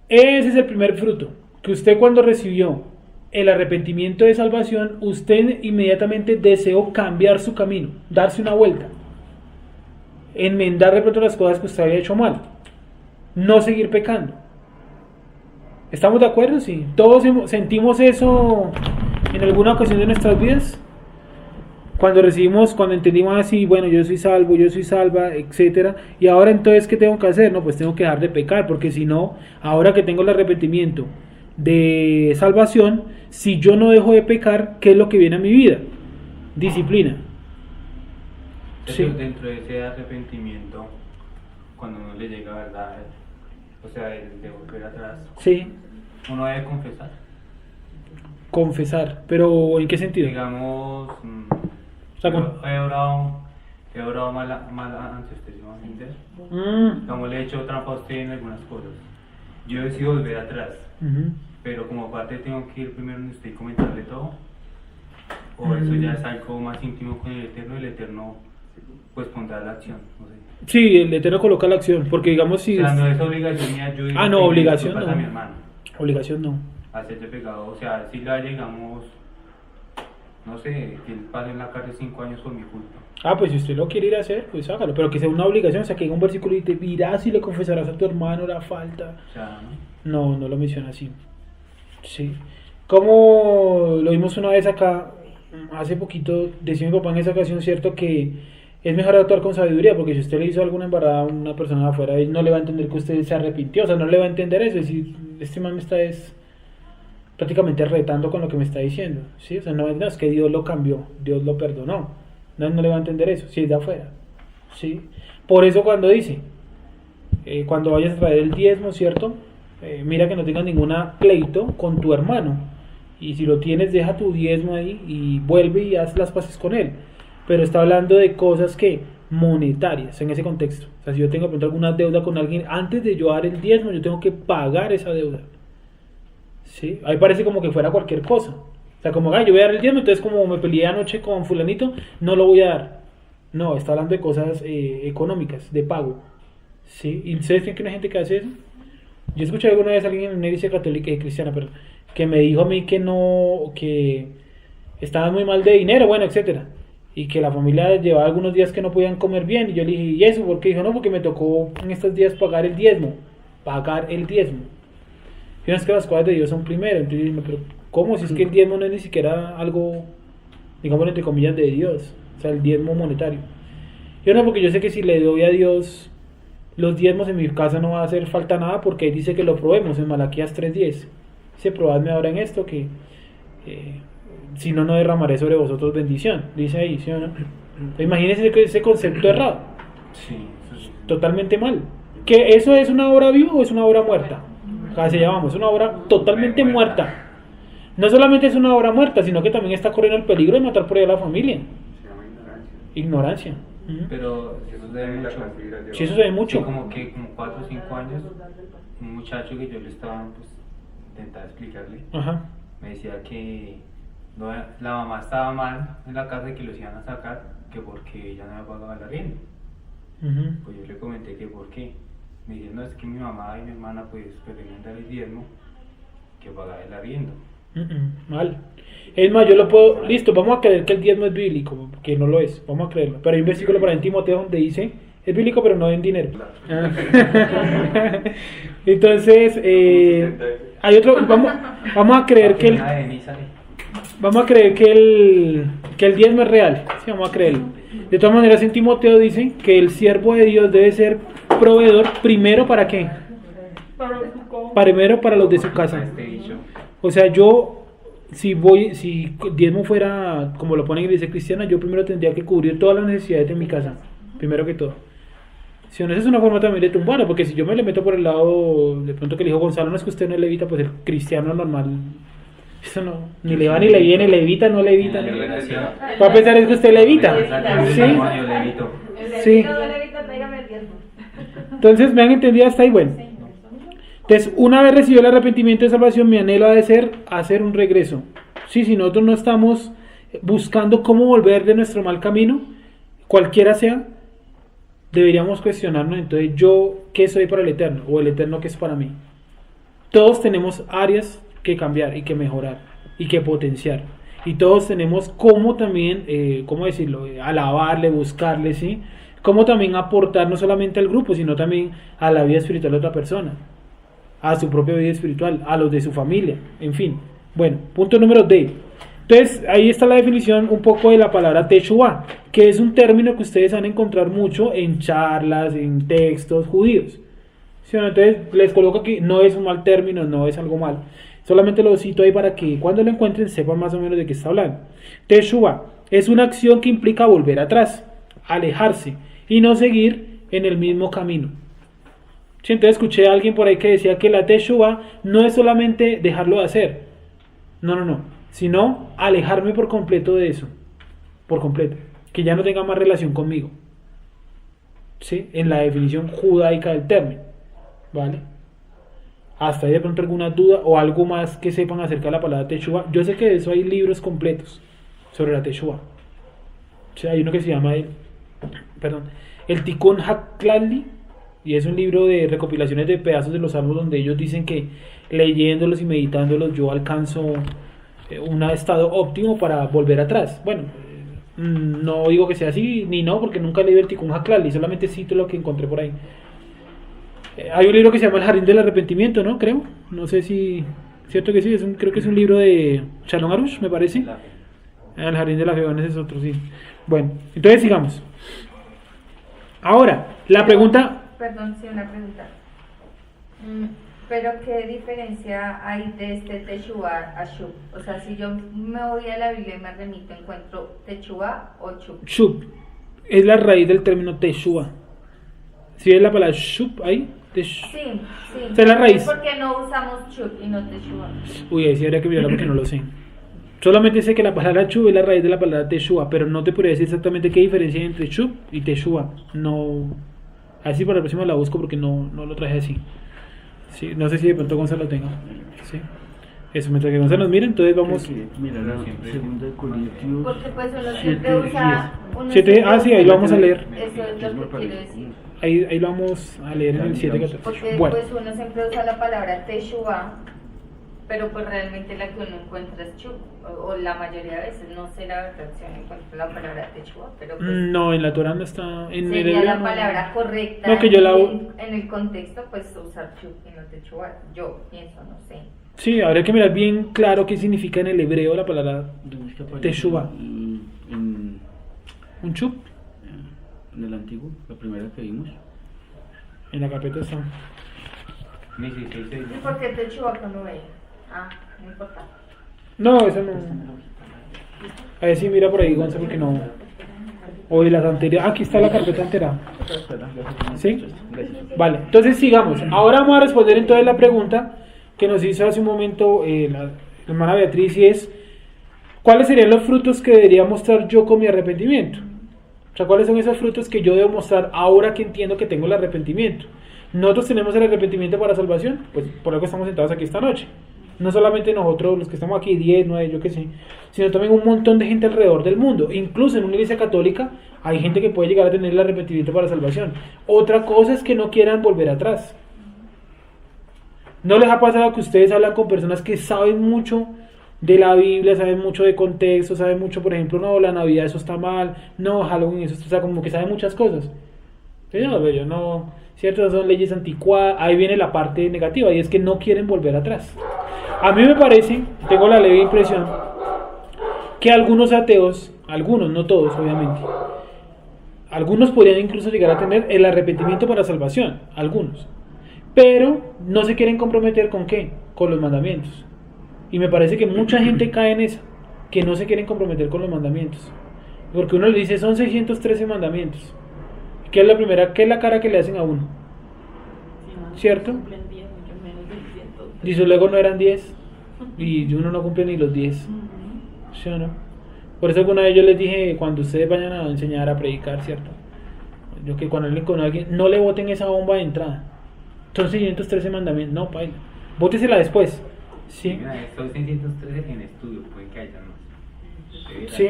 Ese es el primer fruto, que usted cuando recibió el arrepentimiento de salvación, usted inmediatamente deseó cambiar su camino, darse una vuelta, enmendar de pronto las cosas que usted había hecho mal, no seguir pecando. ¿Estamos de acuerdo? Sí. ¿Todos sentimos eso en alguna ocasión de nuestras vidas? cuando entendimos así, bueno, yo soy salvo, yo soy salva, etcétera, y ahora entonces, ¿qué tengo que hacer? No, pues tengo que dejar de pecar, porque si no, ahora que tengo el arrepentimiento de salvación, si yo no dejo de pecar, ¿qué es lo que viene a mi vida? Disciplina. Sí. Dentro de ese arrepentimiento, cuando uno le llega a verdad, o sea, el de volver atrás, Sí, uno debe confesar. confesar, pero ¿en qué sentido? Digamos, O sea, he orado mal antes, ¿usted se va a entender? Digamos, le he hecho trampa a usted en algunas cosas. Yo decido volver atrás, Ujú. pero como parte tengo que ir primero donde usted y comentarle todo. O eso ya es algo más íntimo con el Eterno pues pondrá la acción, no sé. Sí, el Eterno coloca la acción, porque digamos si... O sea, no es obligación mía, yo digo Ah, no, que obligación disculpas no. a mi hermano, Obligación no. hacerte pecado, o sea, si la llegamos, no sé, que él pase en la cárcel 5 años por mi culpa. Ah, pues si usted lo quiere ir a hacer, pues hágalo, pero que sea una obligación, o sea, que haya un versículo y te irás y le confesarás a tu hermano la falta. O sea, No, no lo menciona así. Sí. Como lo vimos una vez acá, hace poquito, decía mi papá en esa ocasión, cierto, que es mejor actuar con sabiduría, porque si usted le hizo alguna embarrada a una persona de afuera, él no le va a entender que usted se arrepintió, o sea, no le va a entender eso, es decir, este man me está prácticamente retando con lo que me está diciendo, ¿sí? O sea, no es que Dios lo cambió, Dios lo perdonó, no le va a entender eso, si es de afuera, ¿sí? Por eso cuando dice, cuando vayas a traer el diezmo, ¿cierto? Mira que no tengas ninguna pleito con tu hermano, y si lo tienes, deja tu diezmo ahí y vuelve y haz las paces con él. Pero está hablando de cosas que monetarias en ese contexto. O sea, si yo tengo de pronto alguna deuda con alguien, antes de yo dar el diezmo, yo tengo que pagar esa deuda. ¿Sí? Ahí parece como que fuera cualquier cosa. O sea, como, yo voy a dar el diezmo, entonces como me peleé anoche con fulanito, no lo voy a dar. No, está hablando de cosas económicas, de pago. ¿Sí? ¿Y ustedes creen que hay gente que hace eso? Yo escuché alguna vez a alguien en una iglesia católica, cristiana, pero que me dijo a mí que no, que estaba muy mal de dinero, bueno, etcétera, y que la familia llevaba algunos días que no podían comer bien, y yo le dije, ¿y eso por qué? Dijo, no, porque me tocó en estos días pagar el diezmo. Y no es que las cosas de Dios son primero. Entonces yo dije, pero ¿cómo? Si es que el diezmo no es ni siquiera algo, digamos entre comillas, de Dios, o sea, el diezmo monetario. Yo no, porque yo sé que si le doy a Dios los diezmos, en mi casa no va a hacer falta nada, porque ahí dice que lo probemos en Malaquías 3:10. Dice, probadme ahora en esto, que si no, no derramaré sobre vosotros bendición. Dice ahí, ¿sí o no? Imagínense ese concepto errado. sí, eso sí. Totalmente mal. ¿Que eso es una obra viva o es una obra muerta? Casi llamamos, es una obra totalmente muerta. No solamente es una obra muerta, sino que también está corriendo el peligro de matar por ahí a la familia. Se llama ignorancia. Ignorancia. Ujú. Pero eso se ve La mucho. cantidad de Sí, eso se ve Sí, mucho. como 4 o 5 años, un muchacho que yo le estaba pues, intentando explicarle, Ajá. me decía que la mamá estaba mal en la casa y que los iban a sacar, que porque ella no había pagado el arriendo. Ujú. Pues yo le comenté que por qué. Me dijeron, no, es que mi mamá y mi hermana pues preferían dar el diezmo que pagar el arriendo. Mal. Es más, yo lo puedo. Listo, vamos a creer que el diezmo es bíblico, que no lo es. Vamos a creerlo. Pero hay un versículo para en Timoteo donde dice: es bíblico, pero no en dinero. Ah. Entonces, hay otro. Vamos a creer que vamos a creer que el diezmo es real. Sí, vamos a creerlo. De todas maneras, en Timoteo dice que el siervo de Dios debe ser proveedor primero para qué. Primero para los de su casa. Este dicho. O sea, si diezmo fuera, como lo pone en la iglesia cristiana, yo primero tendría que cubrir todas las necesidades de mi casa, primero que todo. Si no, esa es una forma también de tumbarlo, porque si yo me le meto por el lado, de pronto que le dijo Gonzalo, no es que usted no levita, pues el cristiano normal, eso no, ni le va ni le viene, levita, no levita. Yo le Va decía, a pensar es que usted levita. ¿Sí? Yo levito. Sí. Entonces, me han entendido hasta ahí, bueno. Entonces, una vez recibido el arrepentimiento de salvación, mi anhelo ha de ser hacer un regreso. Sí, si nosotros no estamos buscando cómo volver de nuestro mal camino, cualquiera sea, deberíamos cuestionarnos, entonces, ¿yo qué soy para el Eterno? O el Eterno, ¿qué es para mí? Todos tenemos áreas que cambiar y que mejorar y que potenciar. Y todos tenemos cómo también, ¿cómo decirlo? Alabarle, buscarle, ¿sí? Cómo también aportar no solamente al grupo, sino también a la vida espiritual de otra persona, a su propia vida espiritual, a los de su familia, en fin. Bueno, punto número D. Entonces, ahí está la definición un poco de la palabra Teshuvah, que es un término que ustedes van a encontrar mucho en charlas, en textos judíos. ¿Sí? Entonces, les coloco aquí, no es un mal término, no es algo mal. Solamente lo cito ahí para que cuando lo encuentren sepan más o menos de qué está hablando. Teshuvah es una acción que implica volver atrás, alejarse y no seguir en el mismo camino. Sí, entonces escuché a alguien por ahí que decía que la Teshuvah no es solamente dejarlo de hacer. No. Sino alejarme por completo de eso. Por completo. Que ya no tenga más relación conmigo. ¿Sí? En la definición judaica del término. ¿Vale? Hasta ahí de pronto alguna duda o algo más que sepan acerca de la palabra Teshuvah. Yo sé que de eso hay libros completos sobre la Teshuvah. O sea, hay uno que se llama el Tikkun HaKlali, y es un libro de recopilaciones de pedazos de los salmos donde ellos dicen que leyéndolos y meditándolos yo alcanzo un estado óptimo para volver atrás. Bueno, no digo que sea así ni no, porque nunca leí el Tikkun HaKlali, solamente cito lo que encontré por ahí. Hay un libro que se llama El Jardín del Arrepentimiento, ¿no? Creo, no sé si cierto que sí, creo que es un libro de Shalom Arush, me parece. El Jardín de la Fe, ese es otro, sí. Bueno, entonces sigamos. Ahora, la pregunta. Perdón, sí, una pregunta. Pero ¿qué diferencia hay de este Teshuvah a Shub? O sea, si yo me voy a la Biblia y me remito, ¿encuentro Teshuvah o Shub? Shub es la raíz del término Teshuvah. ¿Sí ves la palabra Shub ahí? Sí. Esa es la raíz. ¿Por qué no usamos Shub y no Teshuvah? Uy, ahí sí habría que mirarlo porque no lo sé. Solamente sé que la palabra Shub es la raíz de la palabra Teshuvah, pero no te podría decir exactamente qué diferencia hay entre Shub y Teshuvah. No. Así para la próxima la busco porque no lo traje así. Sí, no sé si de pronto Gonzalo lo tenga. Sí. Eso, mientras que Gonzalo nos mire, entonces vamos. Mira, la segunda de Corintios. Porque pues uno siempre usa. Sí, ahí lo vamos a leer. Eso es lo que quiero decir. Ahí lo vamos a leer en el 7:14. Porque Bueno. pues uno siempre usa la palabra Teshuvah, pero pues realmente la que uno encuentra es Shub, o la mayoría de veces, no sé la verdad si uno encuentra la palabra Teshuvah, pero pues No, en la Torah no está. En el sería hebreo la no. palabra correcta. No, que yo la- en el contexto, pues usar Shub y no Teshuvah. Yo pienso, no sé. Sí, habría que mirar bien claro qué significa en el hebreo la palabra ¿Dónde es que aparece? Teshuvah. En un Shub. el antiguo, la primera que vimos. En la carpeta está. ¿Y por qué Teshuvah cuando veía? No importa. No, eso no. A ver si mira por ahí, Gonzalo, porque no. O de las anteriores. Aquí está la carpeta entera. ¿Sí? Vale, entonces sigamos. Ahora vamos a responder entonces la pregunta que nos hizo hace un momento la hermana Beatriz, y es: ¿cuáles serían los frutos que debería mostrar yo con mi arrepentimiento? O sea, ¿cuáles son esos frutos que yo debo mostrar ahora que entiendo que tengo el arrepentimiento? Nosotros tenemos el arrepentimiento para salvación, pues por algo estamos sentados aquí esta noche. No solamente nosotros, los que estamos aquí, 10, 9, yo qué sé, sino también un montón de gente alrededor del mundo. Incluso en una iglesia católica hay gente que puede llegar a tener el arrepentimiento para salvación. Otra cosa es que no quieran volver atrás. ¿No les ha pasado que ustedes hablan con personas que saben mucho de la Biblia, saben mucho de contexto, saben mucho, por ejemplo, no, la Navidad eso está mal, no, Halloween eso está, o sea, como que saben muchas cosas? Yo no, ciertas son leyes anticuadas, ahí viene la parte negativa, y es que no quieren volver atrás. A mí me parece, tengo la leve impresión, que algunos ateos, algunos, no todos obviamente, algunos podrían incluso llegar a tener el arrepentimiento para salvación, algunos, pero no se quieren comprometer ¿con qué? Con los mandamientos. Y me parece que mucha gente cae en eso, que no se quieren comprometer con los mandamientos, porque uno le dice son 613 mandamientos. ¿Qué es la primera? ¿Qué es la cara que le hacen a uno? ¿Cierto? Dice luego no eran 10 y uno no cumple ni los 10. ¿Sí o no? Por eso alguna vez yo les dije, cuando ustedes vayan a enseñar a predicar, ¿cierto? Yo que cuando hablen con alguien, no le boten esa bomba de entrada. Son 613 mandamientos. No, paila. Bótesela después. Sí. Estos 613 en estudio, pueden que haya más. Sí.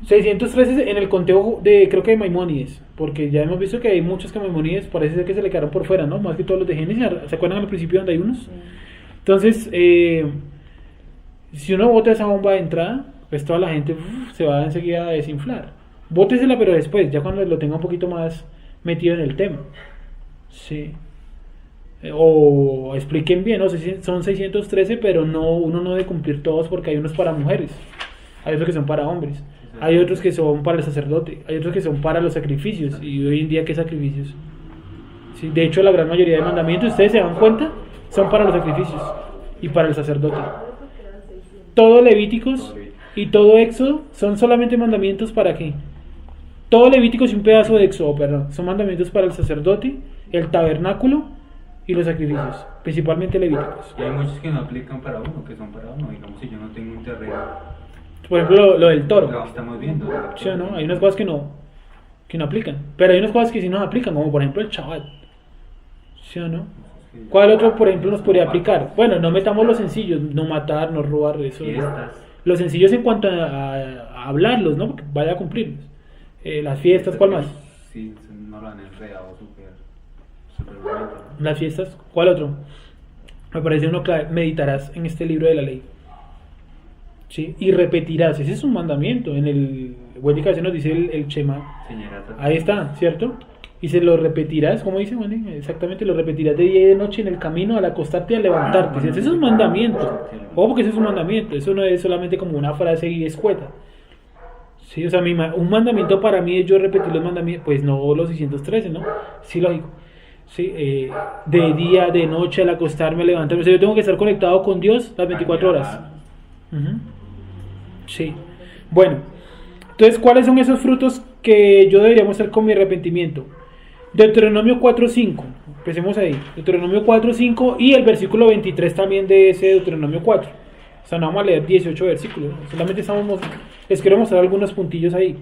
613 en el conteo de, creo que de Maimónides, porque ya hemos visto que hay muchos que Maimónides parece ser que se le quedaron por fuera, ¿no? Más que todos los de Génesis. ¿Se acuerdan al principio donde hay unos? Sí. Entonces, si uno bota esa bomba de entrada, pues toda la gente se va enseguida a desinflar. Bótesela, pero después, ya cuando lo tenga un poquito más metido en el tema. Sí. O expliquen bien, ¿no? Son 613, pero uno no debe cumplir todos porque hay unos para mujeres, hay otros que son para hombres, hay otros que son para el sacerdote, hay otros que son para los sacrificios. Y hoy en día, ¿qué sacrificios? Sí, de hecho, la gran mayoría de mandamientos, ustedes se dan cuenta, son para los sacrificios y para el sacerdote. Todo Levíticos y todo Éxodo son solamente mandamientos para qué. Todo Levíticos y un pedazo de Éxodo, perdón, son mandamientos para el sacerdote, el tabernáculo y los sacrificios, principalmente Levíticos. Y hay muchos que no aplican para uno, que son para uno. Digamos, si yo no tengo un terreno, Por ejemplo, lo del toro. lo que estamos viendo. ¿Sí o no? Hay unas cosas que no aplican, pero hay unas cosas que sí nos aplican, como por ejemplo el Shabbat. ¿Sí o no? ¿Cuál otro, por ejemplo, nos podría aplicar? Bueno, no metamos los sencillos, no matar, no robar, eso. Fiestas. Los sencillos en cuanto a hablarlos, ¿no? Porque vaya a cumplirlos. Las fiestas, ¿cuál más? Sí, no lo han enredado súper bonito, ¿no? Las fiestas, ¿cuál otro? Me parece uno clave, meditarás en este libro de la ley. ¿Sí? Y repetirás, ese es un mandamiento. En el Wendy Cabeza nos dice el Shema. Ahí está, ¿cierto? Y se lo repetirás, ¿cómo dice Wendy? Exactamente, lo repetirás de día y de noche en el camino al acostarte y al levantarte. Ese es un mandamiento. Ojo, porque ese es un mandamiento. Eso no es solamente como una frase y escueta. Sí, o sea, un mandamiento para mí es yo repetir los mandamientos, pues no los 613, ¿no? Sí, lógico. Sí, de día, de noche, al acostarme, al levantarme. O sea, yo tengo que estar conectado con Dios las 24 horas. Sí. Bueno, entonces, ¿cuáles son esos frutos que yo debería mostrar con mi arrepentimiento? Deuteronomio 4.5, empecemos ahí. Deuteronomio 4.5 y el versículo 23 también de ese Deuteronomio 4. O sea, no vamos a leer 18 versículos, ¿no? Solamente les quiero mostrar algunos puntillos ahí.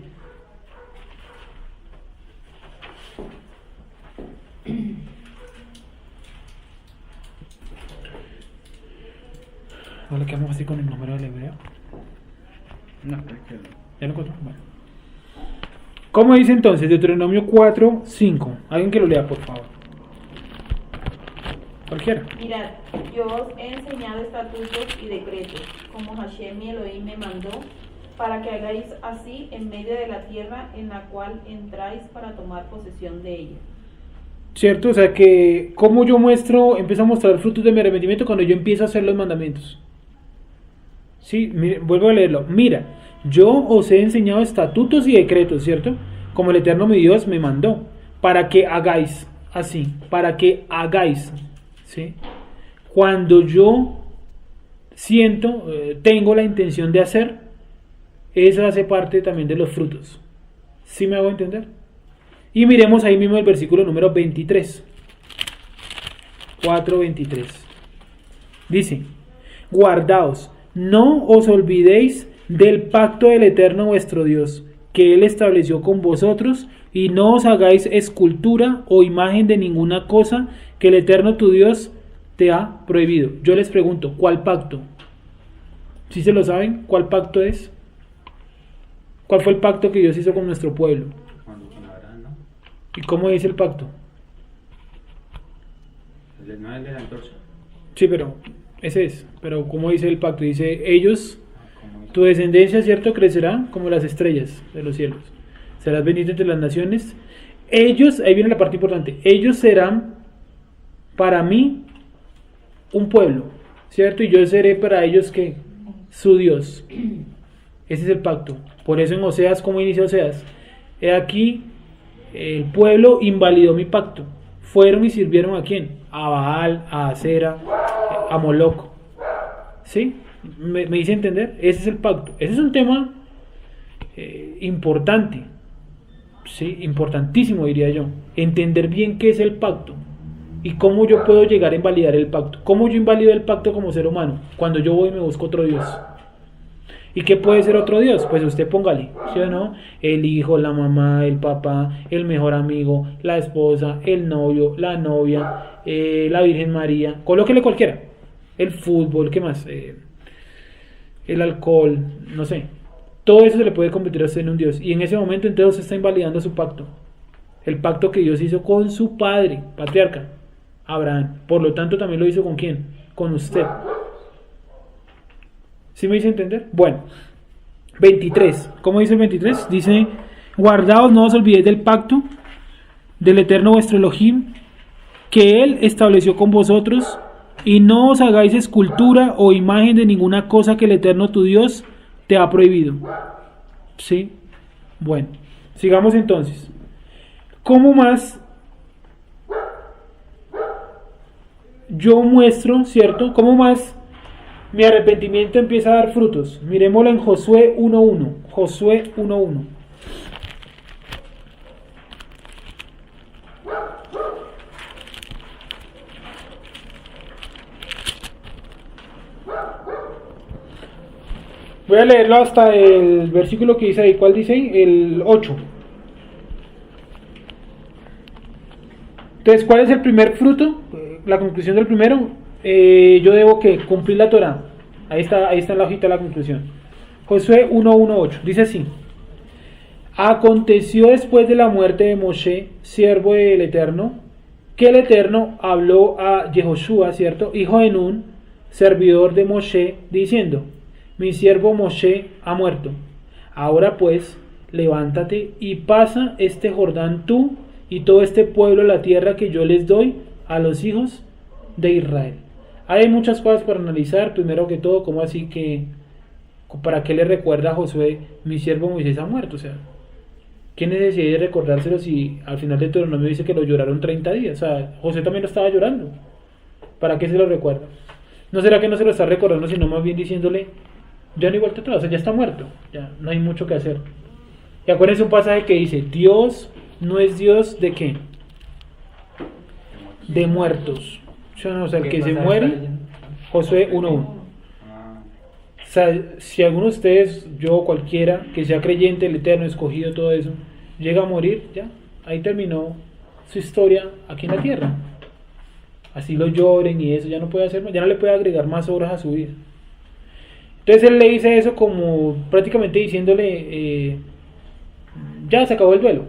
¿No le quedamos así con el número del hebreo? No, ¿Ya lo encontró? Bueno. ¿Cómo dice entonces? Deuteronomio 4.5. Alguien que lo lea, por favor. Cualquiera. Mirad, yo os he enseñado estatutos y decretos, como Hashem mi Elohim me mandó, para que hagáis así en medio de la tierra en la cual entráis para tomar posesión de ella. ¿Cierto? O sea que, ¿cómo yo empiezo a mostrar frutos de mi arrepentimiento cuando yo empiezo a hacer los mandamientos? Sí, vuelvo a leerlo. Mira, yo os he enseñado estatutos y decretos, ¿cierto? Como el Eterno mi Dios me mandó, para que hagáis así, para que hagáis, ¿sí? Cuando yo siento, tengo la intención de hacer, eso hace parte también de los frutos. ¿Sí me hago entender? Y miremos ahí mismo el versículo número 23. 4:23. Dice, guardaos, no os olvidéis del pacto del Eterno vuestro Dios, que Él estableció con vosotros, y no os hagáis escultura o imagen de ninguna cosa que el Eterno tu Dios te ha prohibido. Yo les pregunto, ¿cuál pacto? ¿Sí se lo saben? ¿Cuál pacto es? ¿Cuál fue el pacto que Dios hizo con nuestro pueblo? Cuando con Abraham, ¿no? ¿Y cómo dice el pacto? No es el de la antorcha. Sí, pero ese es. Pero ¿cómo dice el pacto? Dice, ellos, ¿Cómo dice? tu descendencia, ¿cierto? Crecerá como las estrellas de los cielos. Serás bendito entre las naciones. Ellos, ahí viene la parte importante, ellos serán para mí un pueblo, ¿cierto? Y yo seré para ellos, ¿qué? Su Dios. Ese es el pacto. Por eso en Oseas, ¿cómo inicia Oseas? He aquí, el pueblo invalidó mi pacto. Fueron y sirvieron ¿a quién? A Baal, a Acera, a Moloc. ¿Sí? ¿Me hice entender? Ese es el pacto. Ese es un tema importante. ¿Sí? Importantísimo, diría yo. Entender bien qué es el pacto y cómo yo puedo llegar a invalidar el pacto. ¿Cómo yo invalido el pacto como ser humano? Cuando yo voy y me busco otro Dios. ¿Y qué puede ser otro Dios? Pues usted póngale, ¿sí o no? El hijo, la mamá, el papá, el mejor amigo, la esposa, el novio, la novia, la Virgen María, colóquele cualquiera. El fútbol, ¿qué más? El alcohol, no sé. Todo eso se le puede convertir a usted en un Dios. Y en ese momento entonces está invalidando su pacto. El pacto que Dios hizo con su padre, patriarca, Abraham. Por lo tanto también lo hizo ¿con quién? Con usted. ¿Sí me hice entender? Bueno, 23. ¿Cómo dice el 23? Dice, guardaos, no os olvidéis del pacto del Eterno vuestro Elohim, que Él estableció con vosotros, y no os hagáis escultura o imagen de ninguna cosa que el Eterno tu Dios te ha prohibido. ¿Sí? Bueno, sigamos entonces. ¿Cómo más yo muestro, cierto? ¿Cómo más mi arrepentimiento empieza a dar frutos? Miremoslo en Josué 1.1. Josué 1.1. Voy a leerlo hasta el versículo que dice ahí. ¿Cuál dice ahí? El 8. Entonces, ¿cuál es el primer fruto? La conclusión del primero. Yo debo que cumplir la Torah. Ahí está en la hojita la conclusión. Josué 1.1.8. Dice así. Aconteció después de la muerte de Moshe, siervo del Eterno, que el Eterno habló a Yehoshua, ¿cierto? Hijo de Nun, servidor de Moshe, diciendo: mi siervo Moshe ha muerto. Ahora pues, levántate y pasa este Jordán tú y todo este pueblo a la tierra que yo les doy a los hijos de Israel. Hay muchas cosas para analizar. Primero que todo, ¿cómo así que para qué le recuerda a Josué: mi siervo Moisés ha muerto? O sea, ¿qué necesidad de recordárselo si al final de Deuteronomio dice que lo lloraron 30 días? O sea, José también lo estaba llorando. ¿Para qué se lo recuerda? ¿No será que no se lo está recordando, sino más bien diciéndole: ya no hay vuelta atrás, o sea, ya está muerto, ya no hay mucho que hacer? Y acuérdense un pasaje que dice: Dios no es Dios de ¿qué? De muertos. O sea, el que se muere, Josué 1.1. O sea, si alguno de ustedes, yo, cualquiera, que sea creyente, el Eterno, escogido, todo eso, llega a morir, ya, ahí terminó su historia aquí en la tierra. Así lo lloren y eso, ya no puede hacer más, ya no le puede agregar más horas a su vida. Entonces él le dice eso como prácticamente diciéndole: ya se acabó el duelo.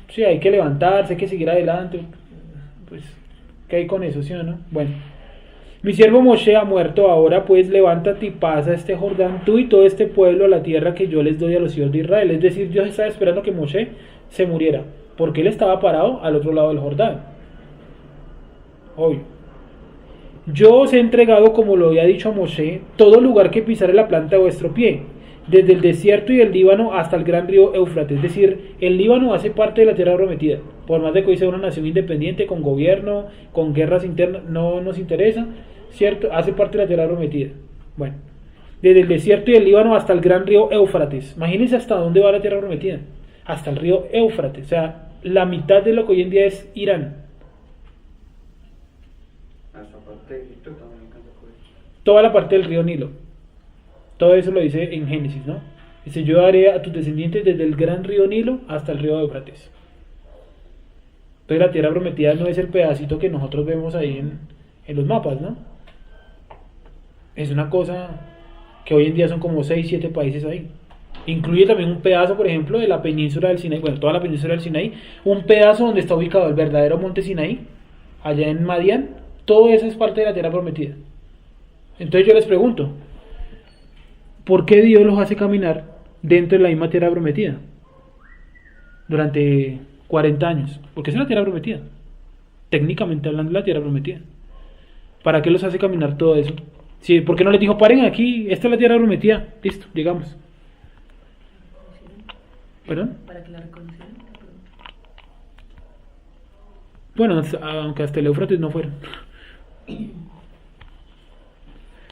Sí, hay que levantarse, hay que seguir adelante. Pues, ¿qué hay con eso, sí o no? Bueno, mi siervo Moshe ha muerto. Ahora pues levántate y pasa este Jordán tú y todo este pueblo a la tierra que yo les doy a los hijos de Israel. Es decir, Dios estaba esperando que Moshe se muriera, porque él estaba parado al otro lado del Jordán. Obvio. Yo os he entregado, como lo había dicho a Moshe, todo lugar que pisare la planta de vuestro pie, desde el desierto y el Líbano hasta el gran río Éufrates. Es decir, el Líbano hace parte de la tierra prometida. Por más de que hoy sea una nación independiente, con gobierno, con guerras internas, no nos interesa, ¿cierto? Hace parte de la tierra prometida. Bueno, desde el desierto y el Líbano hasta el gran río Éufrates. Imagínense hasta dónde va la tierra prometida. Hasta el río Éufrates. O sea, la mitad de lo que hoy en día es Irán. Toda la parte del río Nilo. Todo eso lo dice en Génesis, ¿no? Dice: yo daré a tus descendientes desde el gran río Nilo hasta el río Éufrates. Entonces la tierra prometida no es el pedacito que nosotros vemos ahí en los mapas, ¿no? Es una cosa que hoy en día son como 6, 7 países ahí. Incluye también un pedazo, por ejemplo, de la península del Sinaí, bueno, toda la península del Sinaí, un pedazo donde está ubicado el verdadero monte Sinaí, allá en Madián. Todo eso es parte de la tierra prometida. Entonces yo les pregunto: ¿por qué Dios los hace caminar dentro de la misma tierra prometida durante 40 años? Porque esa es la tierra prometida, técnicamente hablando, la tierra prometida. ¿Para qué los hace caminar todo eso? Sí, ¿por qué no les dijo: paren aquí, esta es la tierra prometida, listo, llegamos? ¿Perdón? Para que la reconocieran. Bueno, aunque hasta el Éufrates no fueron.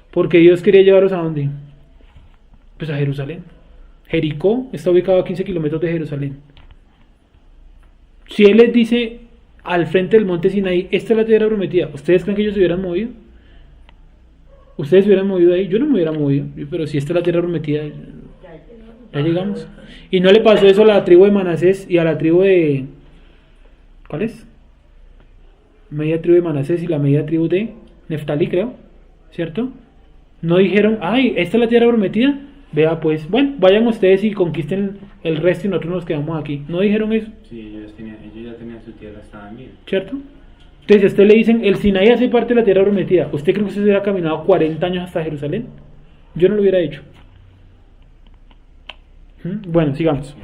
Porque Dios quería llevarlos ¿a dónde? Pues a Jerusalén. Jericó está ubicado a 15 kilómetros de Jerusalén. Si Él les dice al frente del monte Sinaí: esta es la tierra prometida, ¿ustedes creen que ellos se hubieran movido? ¿Ustedes se hubieran movido ahí? Yo no me hubiera movido. Pero si esta es la tierra prometida, ya llegamos. Y no le pasó eso a la tribu de Manasés y a la tribu de... ¿cuál es? Media tribu de Manasés y la media tribu de Neftalí, creo, ¿cierto? No dijeron: ay, esta es la tierra prometida, vea pues, bueno, vayan ustedes y conquisten el resto y nosotros nos quedamos aquí. ¿No dijeron eso? Sí, ellos ya tenían su tierra, estaban bien. ¿Cierto? Entonces a usted le dicen: el Sinaí hace parte de la tierra prometida. ¿Usted cree que usted hubiera caminado 40 años hasta Jerusalén? Yo no lo hubiera hecho. Bueno, sigamos.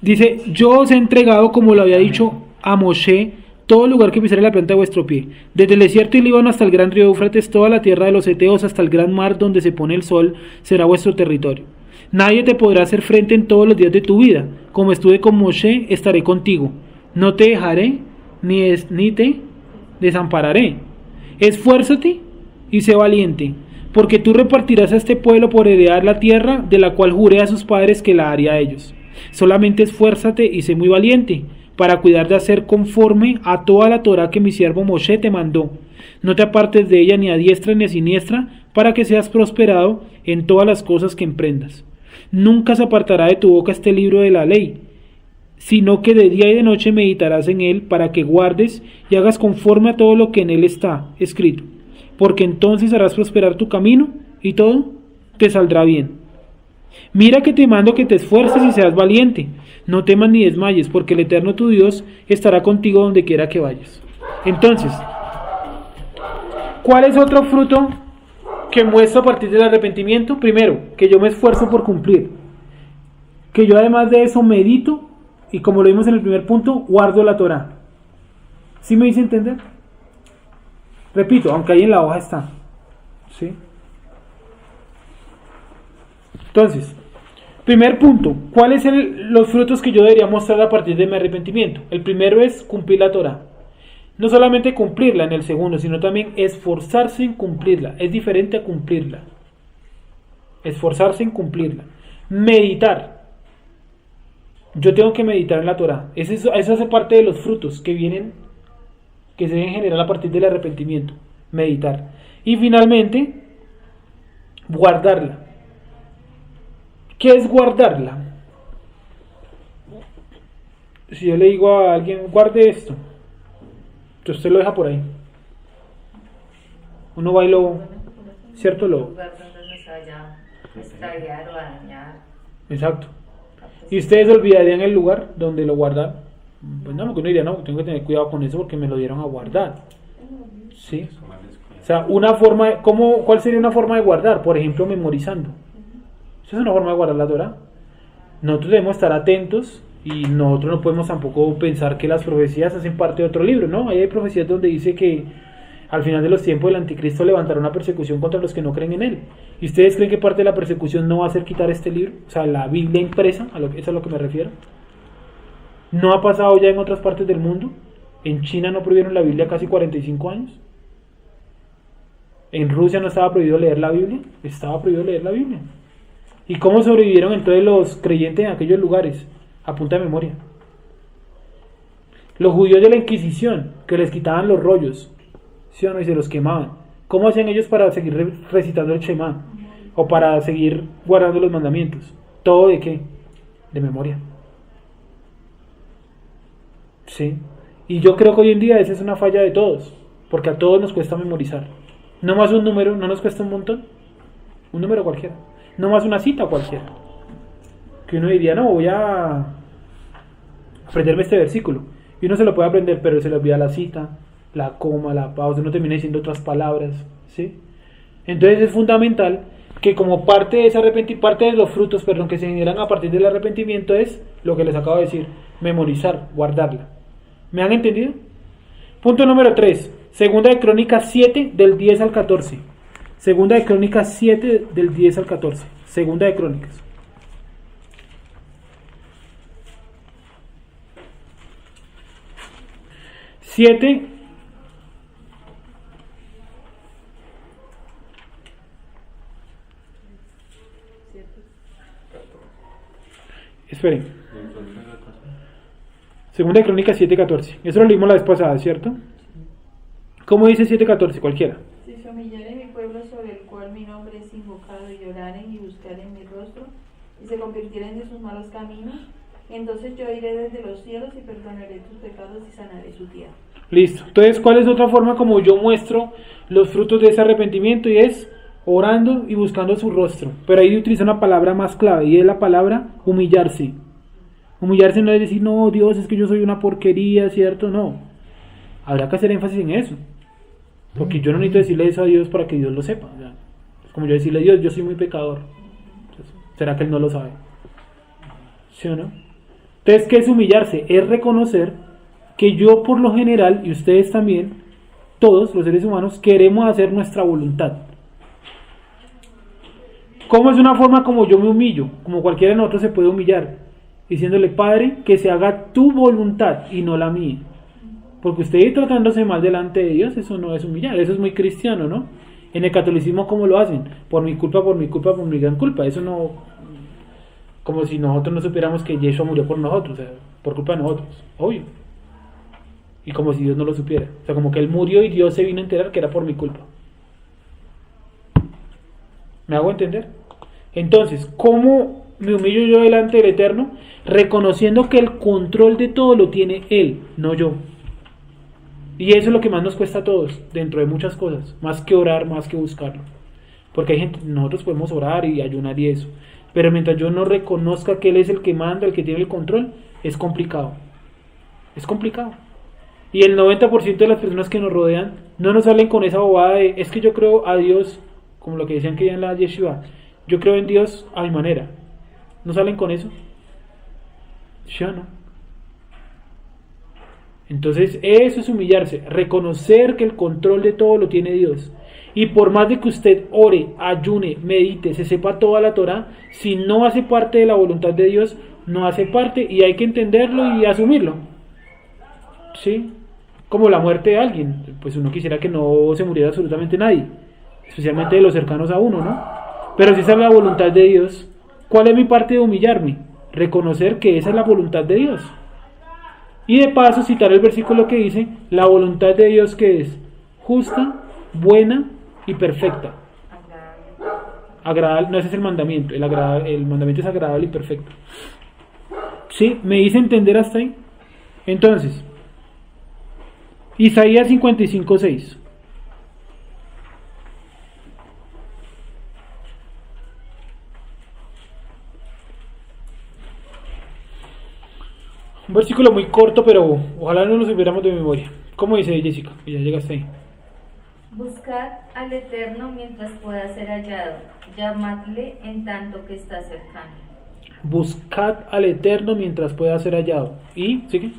Dice, yo os he entregado, como lo había dicho a Moshe, todo lugar que pisare la planta de vuestro pie, desde el desierto y Líbano hasta el gran río Éufrates, toda la tierra de los heteos hasta el gran mar donde se pone el sol, será vuestro territorio. Nadie te podrá hacer frente en todos los días de tu vida. Como estuve con Moshe, estaré contigo. No te dejaré, ni te desampararé. Esfuérzate y sé valiente, porque tú repartirás a este pueblo por heredar la tierra de la cual juré a sus padres que la daría a ellos. Solamente esfuérzate y sé muy valiente, para cuidar de hacer conforme a toda la Torá que mi siervo Moshe te mandó. No te apartes de ella ni a diestra ni a siniestra, para que seas prosperado en todas las cosas que emprendas. Nunca se apartará de tu boca este libro de la ley, sino que de día y de noche meditarás en él, para que guardes y hagas conforme a todo lo que en él está escrito, porque entonces harás prosperar tu camino y todo te saldrá bien. Mira que te mando que te esfuerces y seas valiente. No temas ni desmayes, porque el Eterno tu Dios estará contigo donde quiera que vayas. Entonces, ¿cuál es otro fruto que muestro a partir del arrepentimiento? Primero, que yo me esfuerzo por cumplir. Que yo además de eso medito y, como lo vimos en el primer punto, guardo la Torá. ¿Sí me hice entender? Repito, aunque ahí en la hoja está. ¿Sí? Entonces, primer punto, ¿cuáles son los frutos que yo debería mostrar a partir de mi arrepentimiento? El primero es cumplir la Torá. No solamente cumplirla en el segundo, sino también esforzarse en cumplirla. Es diferente a cumplirla. Esforzarse en cumplirla. Meditar. Yo tengo que meditar en la Torá. Eso hace parte de los frutos que vienen, que se deben generar a partir del arrepentimiento. Meditar. Y finalmente, guardarla. ¿Qué es guardarla? Si yo le digo a alguien, guarde esto, entonces usted lo deja por ahí. Uno va y lo, ¿cierto? Lo. lugar donde no se vaya a extraviar o a dañar. Exacto. ¿Y ustedes olvidarían el lugar donde lo guardan? Pues no, porque uno diría, no, tengo que tener cuidado con eso porque me lo dieron a guardar. ¿Sí? O sea, una forma, ¿cuál sería una forma de guardar? Por ejemplo, memorizando. Esa es una forma de guardar la Torá. Nosotros debemos estar atentos y nosotros no podemos tampoco pensar que las profecías hacen parte de otro libro, ¿no? Ahí hay profecías donde dice que al final de los tiempos el anticristo levantará una persecución contra los que no creen en él. ¿Y ustedes creen que parte de la persecución no va a ser quitar este libro? O sea, la Biblia impresa, eso es a lo que me refiero. ¿No ha pasado ya en otras partes del mundo? En China no prohibieron la Biblia casi 45 años. En Rusia no estaba prohibido leer la Biblia. Estaba prohibido leer la Biblia. ¿Y cómo sobrevivieron entonces los creyentes en aquellos lugares? A punta de memoria. Los judíos de la Inquisición, que les quitaban los rollos, ¿sí o no? Y se los quemaban. ¿Cómo hacían ellos para seguir recitando el Shema? O para seguir guardando los mandamientos. ¿Todo de qué? De memoria. ¿Sí? Y yo creo que hoy en día esa es una falla de todos, porque a todos nos cuesta memorizar. No más un número, no nos cuesta un montón. Un número cualquiera. No más una cita cualquiera. Que uno diría, no, voy a aprenderme este versículo. Y uno se lo puede aprender, pero se le olvida la cita, la coma, la pausa, uno termina diciendo otras palabras, ¿sí? Entonces es fundamental que como parte de ese parte de los frutos, que se generan a partir del arrepentimiento es lo que les acabo de decir, memorizar, guardarla. ¿Me han entendido? Punto número 3, Segunda de Crónicas 7 del 10 al 14. Segunda de Crónicas 7 del 10 al 14. Segunda de Crónicas. Esperen. Segunda de Crónicas 7:14. Eso lo leímos la vez pasada, ¿cierto? ¿Cómo dice 7:14? Cualquiera. Si se humillare mi pueblo sobre el cual mi nombre es invocado y lloraren y buscaren mi rostro y se convirtieren de sus malos caminos, entonces yo iré desde los cielos y perdonaré tus pecados y sanaré su tierra. Listo. Entonces, ¿cuál es otra forma como yo muestro los frutos de ese arrepentimiento? Y es orando y buscando su rostro. Pero ahí utiliza una palabra más clave y es la palabra humillarse. Humillarse no es decir, no, Dios, es que yo soy una porquería, ¿cierto? No. Habrá que hacer énfasis en eso. Porque yo no necesito decirle eso a Dios para que Dios lo sepa. O sea, es como yo decirle a Dios, yo soy muy pecador. Entonces, ¿será que Él no lo sabe? ¿Sí o no? Entonces, ¿qué es humillarse? Es reconocer que yo por lo general, y ustedes también, todos los seres humanos, queremos hacer nuestra voluntad. ¿Cómo es una forma como yo me humillo? Como cualquiera de nosotros se puede humillar, diciéndole, Padre, que se haga tu voluntad y no la mía. Porque usted ir tratándose mal delante de Dios, eso no es humillar, eso es muy cristiano, ¿no? En el catolicismo, ¿cómo lo hacen? Por mi culpa, por mi culpa, por mi gran culpa. Eso no, como si nosotros no supiéramos que Yeshua murió por nosotros, o sea, por culpa de nosotros, obvio. Y como si Dios no lo supiera, o sea, como que Él murió y Dios se vino a enterar que era por mi culpa. ¿Me hago entender? Entonces, ¿cómo me humillo yo delante del Eterno? Reconociendo que el control de todo lo tiene Él, no yo. Y eso es lo que más nos cuesta a todos, dentro de muchas cosas, más que orar, más que buscarlo. Porque hay gente, nosotros podemos orar y ayunar y eso, pero mientras yo no reconozca que Él es el que manda, el que tiene el control, es complicado. Es complicado. Y el 90% de las personas que nos rodean no nos salen con esa bobada de, es que yo creo a Dios, como lo que decían que ya en la yeshiva, yo creo en Dios a mi manera. ¿No salen con eso? Ya no. Entonces eso es humillarse, reconocer que el control de todo lo tiene Dios. Y por más de que usted ore, ayune, medite, se sepa toda la Torá, si no hace parte de la voluntad de Dios, no hace parte y hay que entenderlo y asumirlo. ¿Sí? Como la muerte de alguien, pues uno quisiera que no se muriera absolutamente nadie, especialmente de los cercanos a uno, ¿no? Pero si esa es la voluntad de Dios, ¿cuál es mi parte de humillarme? Reconocer que esa es la voluntad de Dios. Y de paso citar el versículo que dice, la voluntad de Dios que es justa, buena y perfecta. Agradable, no, ese es el mandamiento, el mandamiento es agradable y perfecto. ¿Sí? ¿Me hice entender hasta ahí? Entonces, Isaías 55:6. Un versículo muy corto, pero ojalá no lo supiéramos de memoria. ¿Cómo dice Jessica? Que ya llegaste ahí. Buscad al Eterno mientras pueda ser hallado, llamadle en tanto que está cercano. Buscad al Eterno mientras pueda ser hallado. ¿Y? ¿Sigue?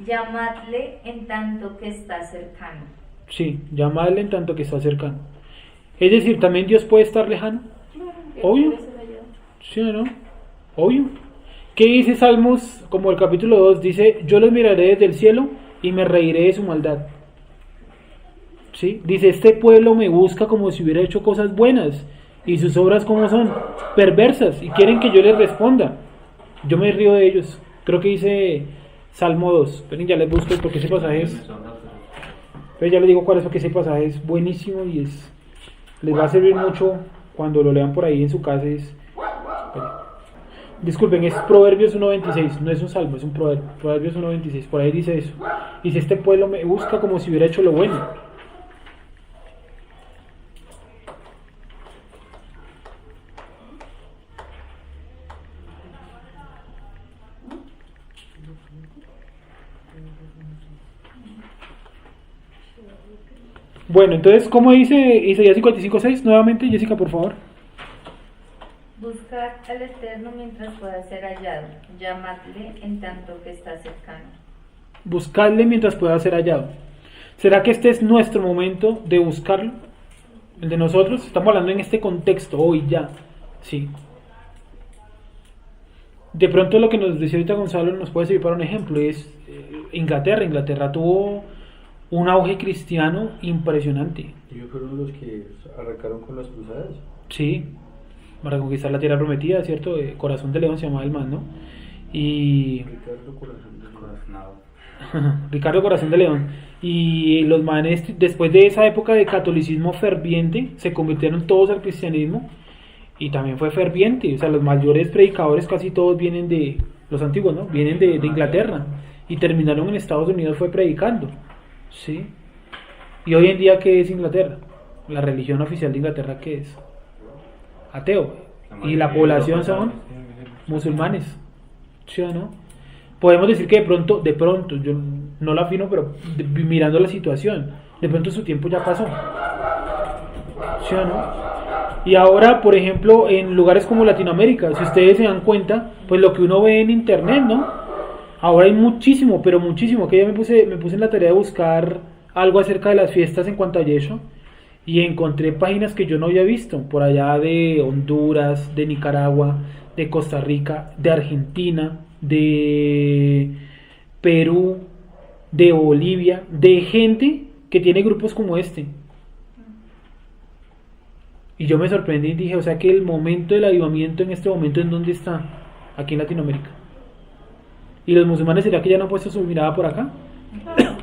Llamadle en tanto que está cercano. Sí, llamadle en tanto que está cercano. Es decir, ¿también Dios puede estar lejano? Obvio. ¿Sí o no? Obvio. ¿Qué dice Salmos, como el capítulo 2? Dice, yo los miraré desde el cielo y me reiré de su maldad. ¿Sí? Dice, este pueblo me busca como si hubiera hecho cosas buenas. ¿Y sus obras cómo son? Perversas. Y quieren que yo les responda. Yo me río de ellos. Creo que dice Salmo 2. Pero ya les busco porque ese pasaje es... Pero ya les digo cuál es, porque ese pasaje es buenísimo y les va a servir mucho cuando lo lean por ahí en su casa. Disculpen, es Proverbios 1.26, no es un salmo, es un proverbio. Proverbios 1.26, por ahí dice eso. Dice, este pueblo me busca como si hubiera hecho lo bueno. Bueno, entonces, ¿cómo dice Isaías 55.6? Nuevamente, Jessica, por favor. Buscad al Eterno mientras pueda ser hallado, llamadle en tanto que está cercano. Buscadle mientras pueda ser hallado. ¿Será que este es nuestro momento de buscarlo? El de nosotros. Estamos hablando en este contexto, hoy ya. Sí. De pronto lo que nos decía ahorita Gonzalo nos puede servir para un ejemplo. Es Inglaterra. Inglaterra tuvo un auge cristiano impresionante. ¿Ellos fueron los que arrancaron con las cruzadas? Sí. Para conquistar la tierra prometida, ¿cierto? Corazón de León se llamaba el man, ¿no? Y... Ricardo Corazón de León. Ricardo Corazón de León. Y los manes, después de esa época de catolicismo ferviente, se convirtieron todos al cristianismo. Y también fue ferviente. O sea, los mayores predicadores casi todos vienen de... Los antiguos, ¿no? Vienen de Inglaterra. Y terminaron en Estados Unidos fue predicando. ¿Sí? Y hoy en día, ¿qué es Inglaterra? La religión oficial de Inglaterra, ¿qué es? Ateo, y la población son musulmanes, ¿sí o no? Podemos decir que de pronto, yo no lo afirmo, pero mirando la situación, de pronto su tiempo ya pasó, ¿sí o no? Y ahora, por ejemplo, en lugares como Latinoamérica, si ustedes se dan cuenta, pues lo que uno ve en internet, ¿no? Ahora hay muchísimo, pero muchísimo, que yo me puse en la tarea de buscar algo acerca de las fiestas en cuanto a Yeshua, y encontré páginas que yo no había visto, por allá de Honduras, de Nicaragua, de Costa Rica, de Argentina, de Perú, de Bolivia, de gente que tiene grupos como este. Y yo me sorprendí y dije, o sea que el momento del avivamiento en este momento, ¿en dónde está? Aquí en Latinoamérica. ¿Y los musulmanes, será que ya no han puesto su mirada por acá?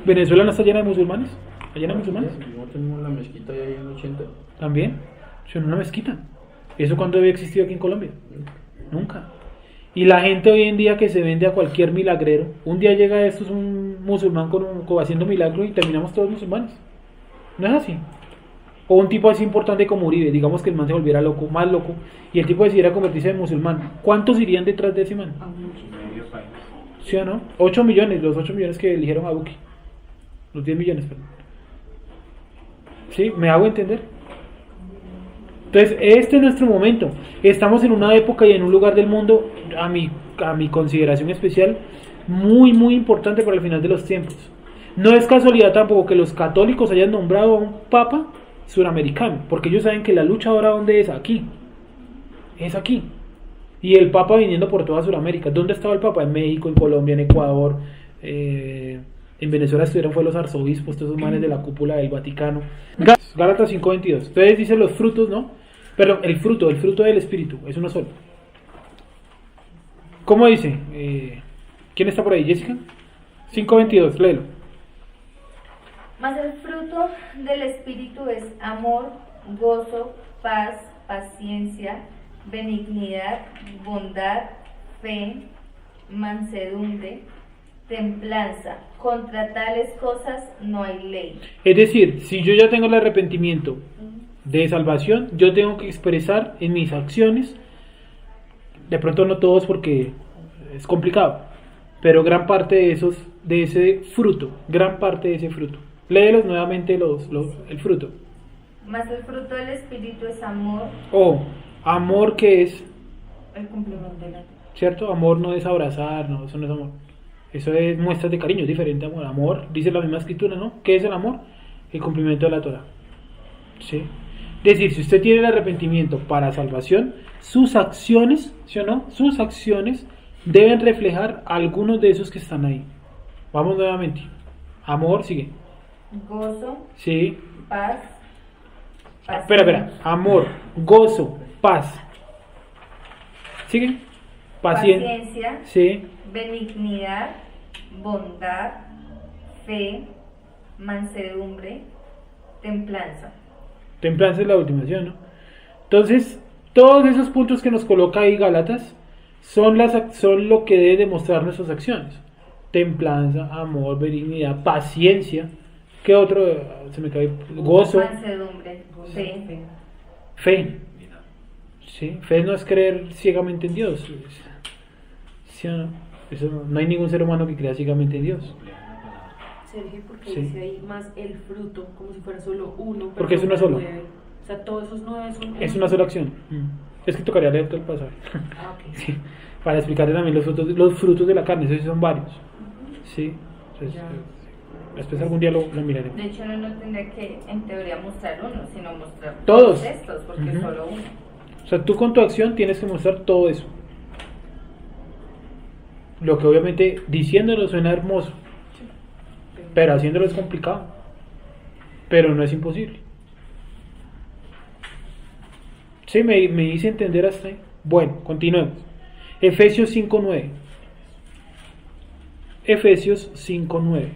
¿Venezuela no está llena de musulmanes? ¿Está llena de musulmanes? No tenemos la mezquita ahí en 80. ¿También? Son una mezquita. ¿Eso cuándo había existido aquí en Colombia? Nunca. Y la gente hoy en día que se vende a cualquier milagrero, un día llega esto es un musulmán haciendo milagros y terminamos todos musulmanes. ¿No es así? O un tipo así importante como Uribe, digamos que el man se volviera loco, más loco, y el tipo decidiera convertirse en musulmán. ¿Cuántos irían detrás de ese man? Medio país. ¿Sí o no? 8 millones, los 8 millones que eligieron a Buki. Los 10 millones, perdón. ¿Sí? ¿Me hago entender? Entonces, este es nuestro momento. Estamos en una época y en un lugar del mundo, a mi consideración especial, muy, muy importante para el final de los tiempos. No es casualidad tampoco que los católicos hayan nombrado a un papa suramericano, porque ellos saben que la lucha ahora, ¿dónde es? Aquí. Es aquí. Y el papa viniendo por toda Sudamérica. ¿Dónde estaba el papa? En México, en Colombia, en Ecuador, en Venezuela estuvieron fue los arzobispos, todos esos manes de la cúpula del Vaticano. Gálatas 5:22. Entonces dice los frutos, ¿no? Perdón, el fruto del Espíritu, es uno solo. ¿Cómo dice? ¿Quién está por ahí? ¿Jessica? 5:22, léelo. Mas el fruto del Espíritu es amor, gozo, paz, paciencia, benignidad, bondad, fe, mansedumbre, templanza. Contra tales cosas no hay ley. Es decir, si yo ya tengo el arrepentimiento de salvación, yo tengo que expresar en mis acciones, de pronto no todos porque es complicado, pero gran parte de ese fruto, gran parte de ese fruto. Léelos nuevamente el fruto. Mas el fruto del Espíritu es amor. Amor, que es, El cumplimiento de la... ¿cierto? Amor no es abrazar, no, eso no es amor. Eso es muestras de cariño, es diferente a amor. Amor, dice la misma escritura, ¿no? ¿Qué es el amor? El cumplimiento de la Torah. ¿Sí? Es decir, si usted tiene el arrepentimiento para salvación, sus acciones, ¿sí o no? Sus acciones deben reflejar algunos de esos que están ahí. Vamos nuevamente. Amor, sigue. Gozo, Sí. paz, Espera. Amor, gozo, paz. Sigue. paciencia, Sí. benignidad, bondad, fe, mansedumbre, templanza. Templanza es la última, ¿sí o no? Entonces, todos esos puntos que nos coloca ahí Gálatas son lo que debe demostrar nuestras acciones. Templanza, amor, benignidad, paciencia. ¿Qué otro? Se me cae. Gozo, Mansedumbre, fe. fe. Sí, fe no es creer ciegamente en Dios. ¿Sí o no? No hay ningún ser humano que crea ciegamente en Dios. Sergio, porque Sí. dice ahí más el fruto, como si fuera solo uno. Porque es uno solo. 9. O sea, todos esos 9 son... Es una sola acción. Es que tocaría leer todo el pasaje. Ah, ok. Sí, para explicarle también los frutos de la carne, esos son varios. Sí, entonces, Ya. después algún día lo miraremos. De hecho, uno no tendría que, en teoría, mostrar uno, sino mostrar Todos. estos, porque Ujú. es solo uno. O sea, tú con tu acción tienes que mostrar todo eso. Lo que obviamente diciéndolo suena hermoso, pero haciéndolo es complicado. Pero no es imposible. Sí, me hice entender hasta ahí. Bueno, continuemos. Efesios 5:9. Efesios 5:9.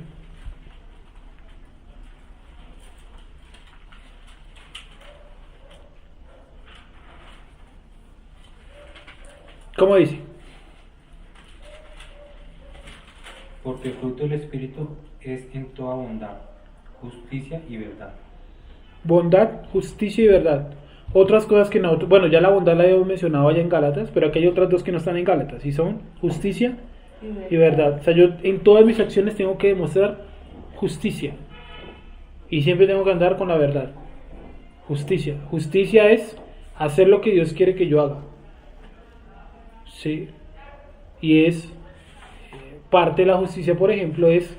¿Cómo dice? Porque el fruto del Espíritu es en toda bondad, justicia y verdad. Bondad, justicia y verdad. Otras cosas que nosotros, bueno, ya la bondad la hemos mencionado allá en Gálatas, pero aquí hay otras dos que no están en Gálatas, y son justicia y verdad. O sea, yo en todas mis acciones tengo que demostrar justicia, y siempre tengo que andar con la verdad. Justicia. Justicia es hacer lo que Dios quiere que yo haga. Sí. Y es parte de la justicia, por ejemplo, es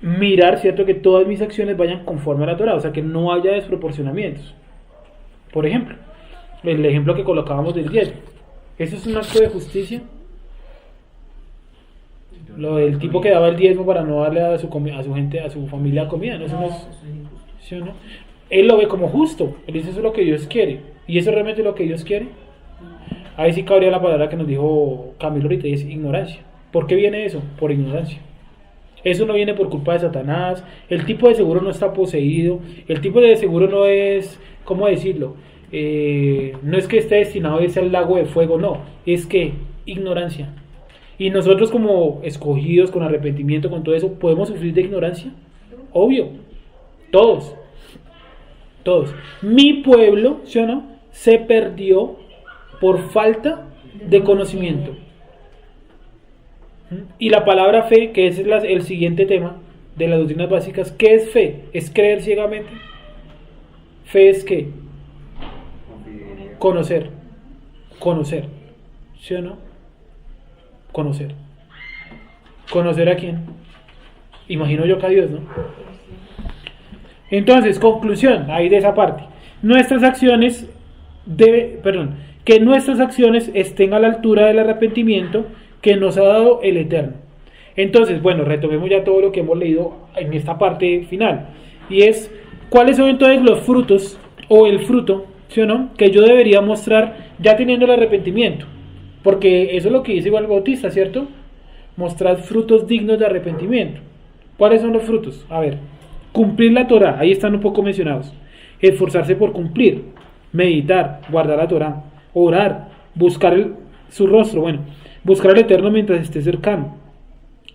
mirar, ¿cierto?, que todas mis acciones vayan conforme a la Torah, o sea, que no haya desproporcionamientos. Por ejemplo, el ejemplo que colocábamos del diezmo. ¿Eso es un acto de justicia? Lo del tipo que daba el diezmo para no darle a su gente, a su familia comida, ¿no? Eso no es, ¿sí o no? Él lo ve como justo, él dice eso es lo que Dios quiere. ¿Y eso realmente es lo que Dios quiere? Ahí sí cabría la palabra que nos dijo Camilo ahorita, y es ignorancia. ¿Por qué viene eso? Por ignorancia. Eso no viene por culpa de Satanás, el tipo de seguro no está poseído, el tipo de seguro no es, ¿cómo decirlo? No es que esté destinado a irse al lago de fuego, no, es que ignorancia. Y nosotros como escogidos, con arrepentimiento, con todo eso, ¿podemos sufrir de ignorancia? Obvio, todos. Mi pueblo, ¿sí o no?, se perdió por falta de conocimiento. Y la palabra fe, que es el siguiente tema de las doctrinas básicas, ¿qué es fe? ¿Es creer ciegamente? Fe es ¿qué? Conocer, ¿sí o no? Conocer ¿a quién? Imagino yo que a Dios, ¿no? Entonces, conclusión, ahí de esa parte, que nuestras acciones estén a la altura del arrepentimiento que nos ha dado el Eterno. Entonces, bueno, retomemos ya todo lo que hemos leído en esta parte final, y es, ¿cuáles son entonces los frutos, o el fruto, ¿sí o no?, que yo debería mostrar ya teniendo el arrepentimiento? Porque eso es lo que dice igual el Bautista, ¿cierto? Mostrar frutos dignos de arrepentimiento. ¿Cuáles son los frutos? A ver, cumplir la Torah, ahí están un poco mencionados. Esforzarse por cumplir, meditar, guardar la Torah, orar, buscar su rostro, bueno, buscar al Eterno mientras esté cercano.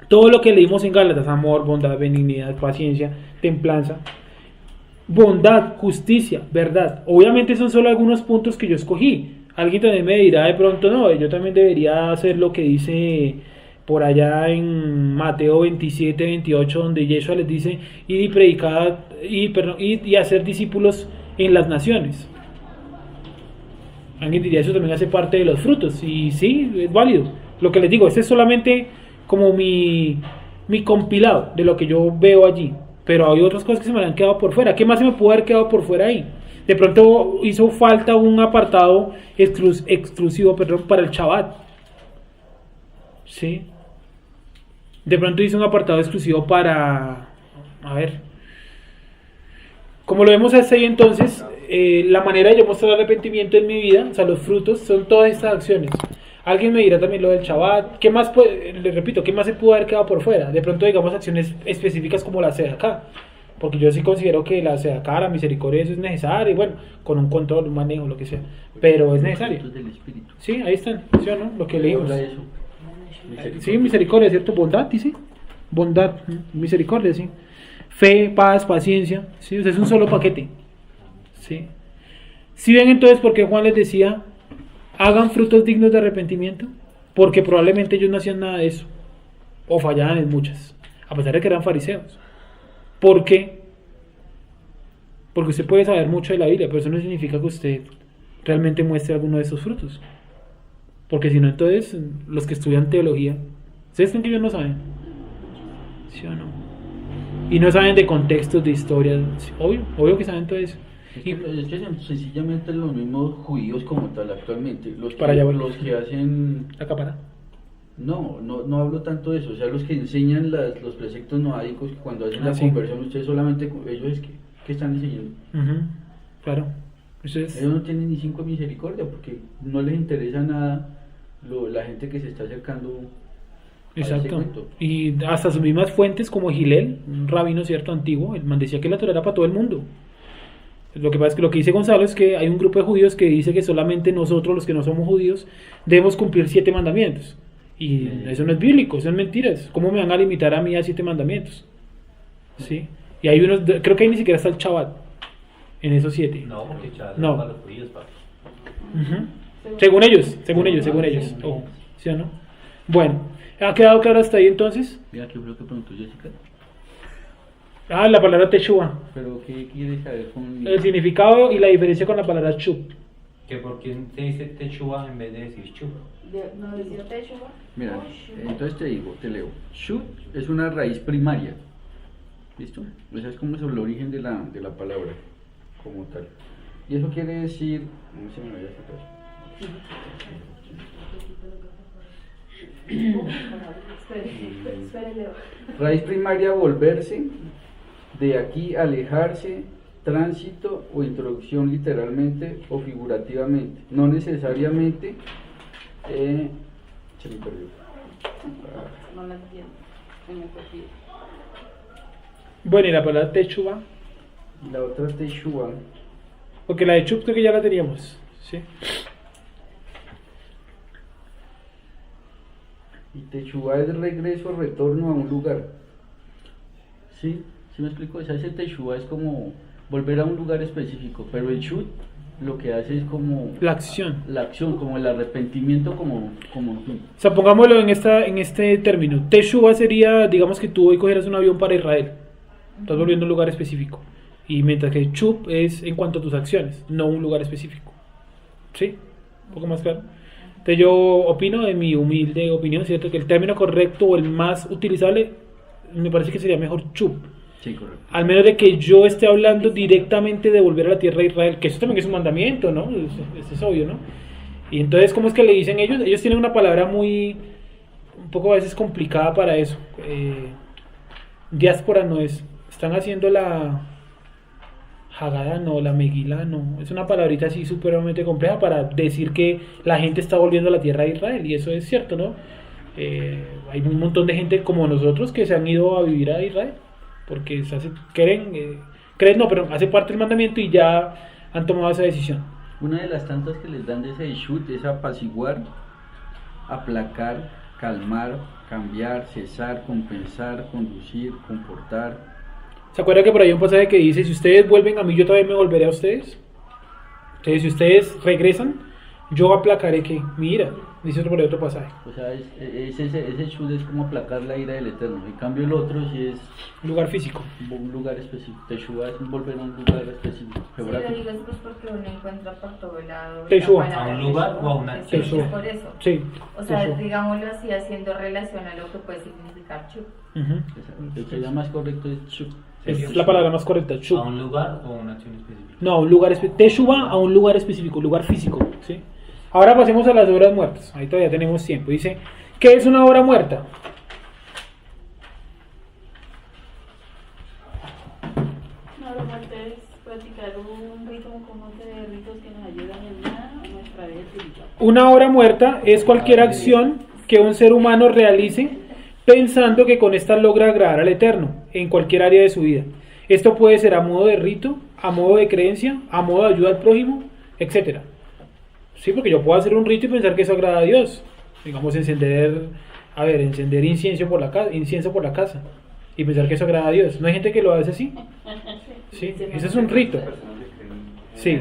Todo lo que leímos en Gálatas, amor, bondad, benignidad, paciencia, templanza, bondad, justicia, verdad. Obviamente son solo algunos puntos que yo escogí. Alguien también me dirá de pronto, no, yo también debería hacer lo que dice por allá en Mateo 27, 28, donde Yeshua les dice, id y predicad, y hacer discípulos en las naciones. Alguien diría, eso también hace parte de los frutos, y sí, es válido. Lo que les digo, este es solamente como mi compilado de lo que yo veo allí, pero hay otras cosas que se me han quedado por fuera. ¿Qué más se me pudo haber quedado por fuera ahí? De pronto hizo falta un apartado exclusivo para el Shabbat. ¿Sí? De pronto hizo un apartado exclusivo para... A ver. Como lo vemos hasta ahí entonces, la manera de yo mostrar arrepentimiento en mi vida, o sea, los frutos, son todas estas acciones. Alguien me dirá también lo del Shabbat. ¿Qué más, les repito, qué más se pudo haber quedado por fuera? De pronto, digamos, acciones específicas como la Sedaká. Porque yo sí considero que la Sedaká, la misericordia, eso es necesario, y bueno, con un control, un manejo, lo que sea, pero es necesario. Sí, ahí están, ¿sí o no? Lo que leímos. Sí, misericordia, ¿cierto? Bondad, dice. Bondad, misericordia, sí. Fe, paz, paciencia, ¿sí? O sea, es un solo paquete. ¿Sí? ¿Sí ven entonces por qué Juan les decía, hagan frutos dignos de arrepentimiento? Porque probablemente ellos no hacían nada de eso, o fallaban en muchas, a pesar de que eran fariseos. ¿Por qué? Porque usted puede saber mucho de la Biblia, pero eso no significa que usted realmente muestre alguno de esos frutos. Porque si no, entonces los que estudian teología, ¿ustedes creen que ellos no saben? ¿Sí o no? Y no saben de contextos, de historias. Obvio que saben todo eso. Es que sencillamente los mismos judíos como tal actualmente, los Para allá, los que hacen... ¿La cámara? No hablo tanto de eso, o sea, los que enseñan los preceptos noádicos, que cuando hacen la sí. conversión, ustedes solamente, ellos es que están enseñando. Claro. Ellos no tienen ni 5 misericordia, porque no les interesa nada la gente que se está acercando. Exacto. Y hasta sus mismas fuentes, como Gilel, un rabino cierto antiguo, el man decía que la Torá era para todo el mundo. Lo que pasa es que lo que dice Gonzalo es que hay un grupo de judíos que dice que solamente nosotros, los que no somos judíos, debemos cumplir 7 mandamientos. Y eso no es bíblico, eso es mentiras. ¿Cómo me van a limitar a mí a 7 mandamientos? ¿Sí? Y hay unos, creo que ahí ni siquiera está el Shabbat en esos 7. No, porque Shabbat no. es para los judíos, papi. Según ellos. Ojo. ¿Sí o no? Bueno, ¿ha quedado claro hasta ahí entonces? Mira, ¿qué fue lo que preguntó Jessica? Ah, la palabra Teshuvah. Pero ¿qué quieres saber con El significado y la diferencia con la palabra chup. Que por qué se dice Teshuvah en vez de decir Chup. ¿No decía Teshuvah? Mira, entonces te digo, te leo. Shut es una raíz primaria. ¿Listo? Esa es como es el origen de la palabra, como tal. Y eso quiere decir. No se me vaya a sacar. Raíz primaria, volverse, de aquí, alejarse, tránsito o introducción literalmente o figurativamente. No necesariamente. Se me perdió. No la entiendo. Se me perdió. Bueno, y la palabra Teshuvah, La otra Teshuvah. porque la de chup creo que ya la teníamos. ¿Sí? Y Teshuvah es regreso, retorno a un lugar. ¿Sí? ¿Sí me explico? O sea, ese Teshuvah es como volver a un lugar específico, pero el Shut lo que hace es como La acción. la acción, como el arrepentimiento, como fin. O sea, pongámoslo en este término. Teshuvah sería, digamos que tú hoy cogieras un avión para Israel. Estás volviendo a un lugar específico. Y mientras que chup es en cuanto a tus acciones, no un lugar específico. ¿Sí? Un poco más claro. Entonces yo opino, de mi humilde opinión, ¿cierto? Que el término correcto o el más utilizable me parece que sería mejor chup. Sí, correcto. Al menos de que yo esté hablando directamente de volver a la tierra de Israel, que eso también es un mandamiento, ¿no? Eso es obvio, ¿no? Y entonces, ¿cómo es que le dicen ellos? Ellos tienen una palabra un poco a veces complicada para eso. Diáspora no es. Están haciendo la Haggadah, no, la Megilá, no. Es una palabrita así supremamente compleja para decir que la gente está volviendo a la tierra de Israel, y eso es cierto, ¿no? Hay un montón de gente como nosotros que se han ido a vivir a Israel porque creen no, pero hace parte del mandamiento y ya han tomado esa decisión. Una de las tantas que les dan de ese Shut es apaciguar, aplacar, calmar, cambiar, cesar, compensar, conducir, comportar. ¿Se acuerdan que por ahí hay un pasaje que dice: si ustedes vuelven a mí, yo también me volveré a ustedes? Entonces, si ustedes regresan, yo aplacaré que mi ira. Dice por ahí otro pasaje. O sea, ese Shut es como aplacar la ira del Eterno. En cambio, el otro sí es Un lugar físico. un lugar específico. Teshuvah es volver a un lugar específico, Si lo geográfico. digo es pues porque uno encuentra por todo lado. Teshuvah. la palabra ¿A un lugar Teshuvah. o a una Sí, acción? es por eso. Sí. O sea, Teshuvah. digámoslo así, haciendo relación a lo que puede significar chup. Ujú. El que ya más correcto es Shut. Es la palabra más correcta. ¿A Chup. un lugar o a una acción específica? No, a un lugar específico. Teshuvah a un lugar específico, lugar físico. ¿Sí? Ahora pasemos a las obras muertas. Ahí todavía tenemos tiempo. Dice: ¿qué es una obra muerta? No, lo muerte es practicar un rito, un conjunto de ritos que nos ayudan en nada a nuestra vida espiritual. Una obra muerta es cualquier acción que un ser humano realice pensando que con esta logra agradar al Eterno en cualquier área de su vida. Esto puede ser a modo de rito, a modo de creencia, a modo de ayuda al prójimo, etc. Sí, porque yo puedo hacer un rito y pensar que eso agrada a Dios. Digamos, encender incienso por la casa y pensar que eso agrada a Dios. ¿No hay gente que lo hace así? Sí, ese es un rito. Sí,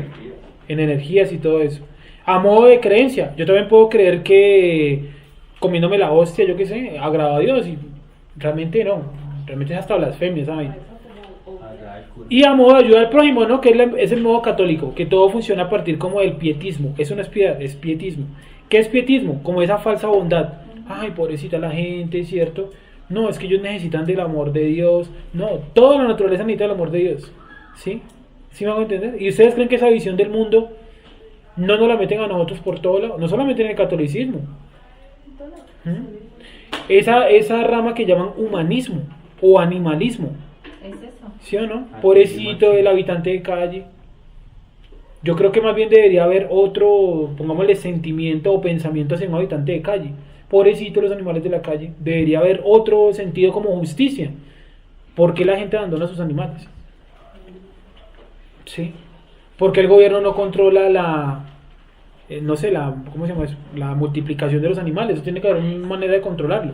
en energías y todo eso. A modo de creencia, yo también puedo creer que comiéndome la hostia, yo qué sé, agrada a Dios, y realmente no, realmente es hasta blasfemia, ¿saben? Y a modo de ayuda al prójimo, ¿no? Que es el modo católico, que todo funciona a partir como del pietismo. Eso no es piedad, es pietismo. ¿Qué es pietismo? Como esa falsa bondad. Ay, pobrecita la gente, ¿cierto? No, es que ellos necesitan del amor de Dios. No, toda la naturaleza necesita del amor de Dios. ¿Sí? ¿Sí me hago entender? ¿Y ustedes creen que esa visión del mundo no nos la meten a nosotros por todo lado? No solamente en el catolicismo. Esa rama que llaman humanismo o animalismo. Es eso. ¿Sí o no? Pobrecito el habitante de calle. Yo creo que más bien debería haber otro, pongámosle, sentimiento o pensamiento hacia un habitante de calle. Pobrecito los animales de la calle. Debería haber otro sentido como justicia. ¿Por qué la gente abandona a sus animales? ¿Sí? ¿Por qué el gobierno no controla ¿cómo se llama eso? La multiplicación de los animales? Eso tiene que haber una manera de controlarlo.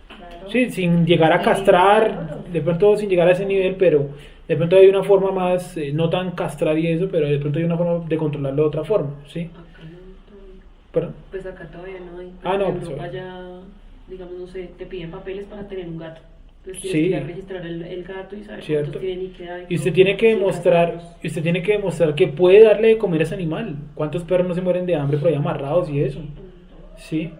Claro. Sí, sin llegar a castrar, de pronto sin llegar a ese nivel, pero de pronto hay una forma más, no tan castrar y eso, pero de pronto hay una forma de controlarlo de otra forma, ¿sí? ¿Perdón? Pues acá todavía no hay. Ah, no, En pues, Europa ya, digamos, no sé, te piden papeles para tener un gato. Entonces tienes Sí. que ir a registrar el gato y saber Cierto. cuántos tiene y qué hay. Y usted tiene que demostrar, y usted tiene que demostrar que puede darle de comer a ese animal. ¿Cuántos perros no se mueren de hambre por ahí amarrados y eso? Sí.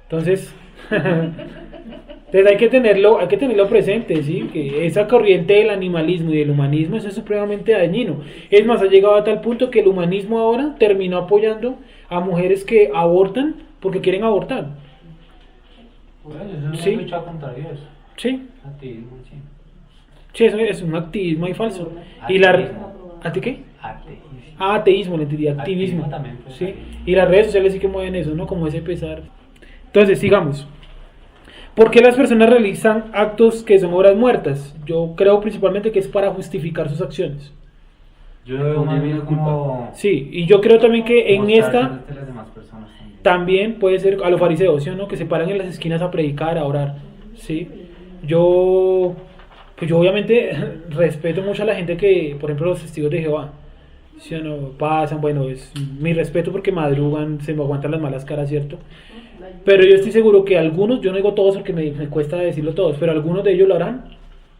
Entonces, entonces hay que tenerlo presente, ¿sí? Que esa corriente del animalismo y del humanismo, eso es supremamente dañino. Es más, ha llegado a tal punto que el humanismo ahora terminó apoyando a mujeres que abortan porque quieren abortar. Bueno, eso no Sí. es lucha contra Dios. Sí. Ateísmo, sí. Sí, eso es un activismo ahí falso. Y la Ateísmo. ¿a ti qué? Ateísmo. Ah, ateísmo, le entendí, activismo. Activismo también, pues, Sí. ahí. Y las redes sociales sí que mueven eso, ¿no? Como ese pesar. Entonces, sigamos. ¿Por qué las personas realizan actos que son obras muertas? Yo creo principalmente que es para justificar sus acciones. Yo lo veo más bien como Sí, y yo creo también que en mostrarse esta ante las demás personas también. también puede ser a los fariseos, ¿sí o no? Que se paran en las esquinas a predicar, a orar. Sí. Pues yo obviamente respeto mucho a la gente que, por ejemplo, los testigos de Jehová, ¿sí o no? Pasan, bueno, es mi respeto porque madrugan, se me aguantan las malas caras, ¿cierto? Pero yo estoy seguro que algunos, yo no digo todos porque me cuesta decirlo todos, pero algunos de ellos lo harán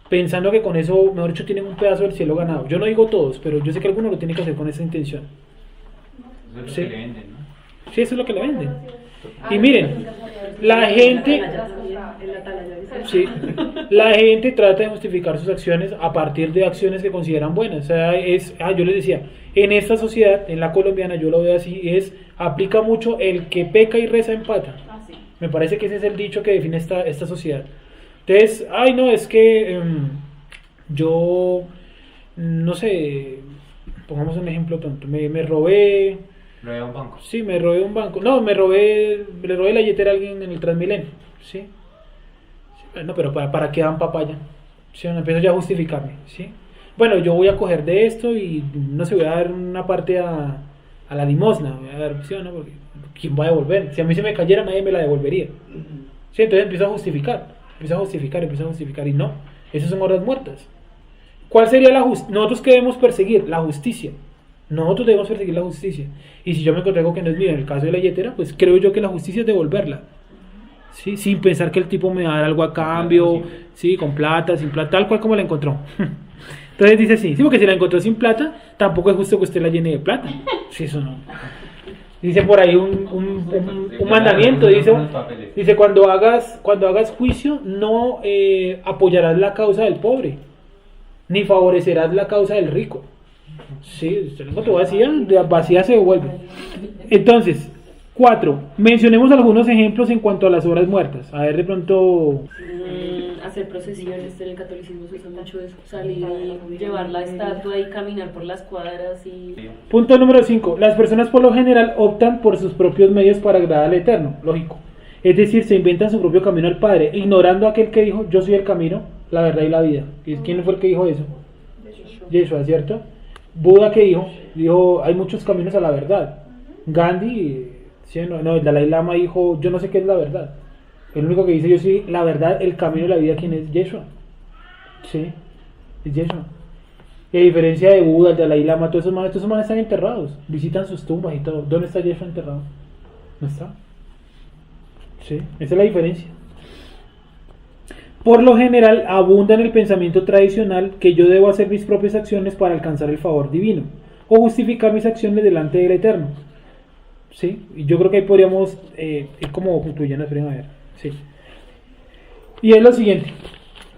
pensando que con eso, mejor dicho, tienen un pedazo del cielo ganado. Yo no digo todos, pero yo sé que algunos lo tienen que hacer con esa intención. Eso es lo Sí. que le venden, ¿no? Sí, eso es lo que le venden. Y miren, la gente, sí, la gente trata de justificar sus acciones a partir de acciones que consideran buenas. O sea, yo les decía, en esta sociedad, en la colombiana, yo lo veo así, aplica mucho el que peca y reza empata. Ah, sí. Me parece que ese es el dicho que define esta sociedad. Entonces, ay no, es que yo, no sé, pongamos un ejemplo tonto, me robé, Lo veo a un banco. sí, me robé un banco, no, le robé la billetera a alguien en el Transmilenio, ¿sí? Sí, bueno, pero ¿para qué dan papaya? ¿Sí? No, empiezo ya a justificarme, ¿sí? Bueno, yo voy a coger de esto y no sé, voy a dar una parte a la limosna, voy a dar, ¿sí o no? Porque ¿quién va a devolver? Si a mí se me cayera, nadie me la devolvería. Sí, entonces empiezo a justificar, y no, esas son obras muertas. ¿Cuál sería la justicia? Nosotros que debemos perseguir la justicia. Nosotros debemos perseguir la justicia. Y si yo me encontré algo que no es mío, en el caso de la billetera, pues creo yo que la justicia es devolverla. ¿Sí? Sin pensar que el tipo me va a dar algo a cambio, sí, con plata, sin plata, tal cual como la encontró. Entonces dice sí, porque si la encontró sin plata, tampoco es justo que usted la llene de plata. Sí, eso no. Dice por ahí un mandamiento, dice cuando hagas juicio, no apoyarás la causa del pobre, ni favorecerás la causa del rico. Sí, usted lo encontró vacía se devuelve. Entonces, 4. Mencionemos algunos ejemplos en cuanto a las obras muertas. A ver, de pronto. Hacer procesiones, en el catolicismo se usa mucho eso, salir y llevar la estatua y caminar por las cuadras y... Punto número 5. Las personas por lo general optan por sus propios medios para agradar al Eterno, lógico. Es decir, se inventan su propio camino al Padre, ignorando a aquel que dijo, yo soy el camino, la verdad y la vida. ¿Quién fue el que dijo eso? Yeshua, ¿cierto? Buda, que dijo, hay muchos caminos a la verdad. Gandhi, ¿sí? No, el Dalai Lama dijo, yo no sé qué es la verdad. El único que dice, yo soy la verdad, el camino y la vida, ¿quién es? Yeshua. Sí, es Yeshua. Y a diferencia de Buda, el Dalai Lama, todos esos manes están enterrados, visitan sus tumbas y todo. ¿Dónde está Yeshua enterrado? No está. Sí, esa es la diferencia. Por lo general, abunda en el pensamiento tradicional que yo debo hacer mis propias acciones para alcanzar el favor divino o justificar mis acciones delante del Eterno. Sí, y yo creo que ahí podríamos ir como concluyendo. A ver. Sí. Y es lo siguiente.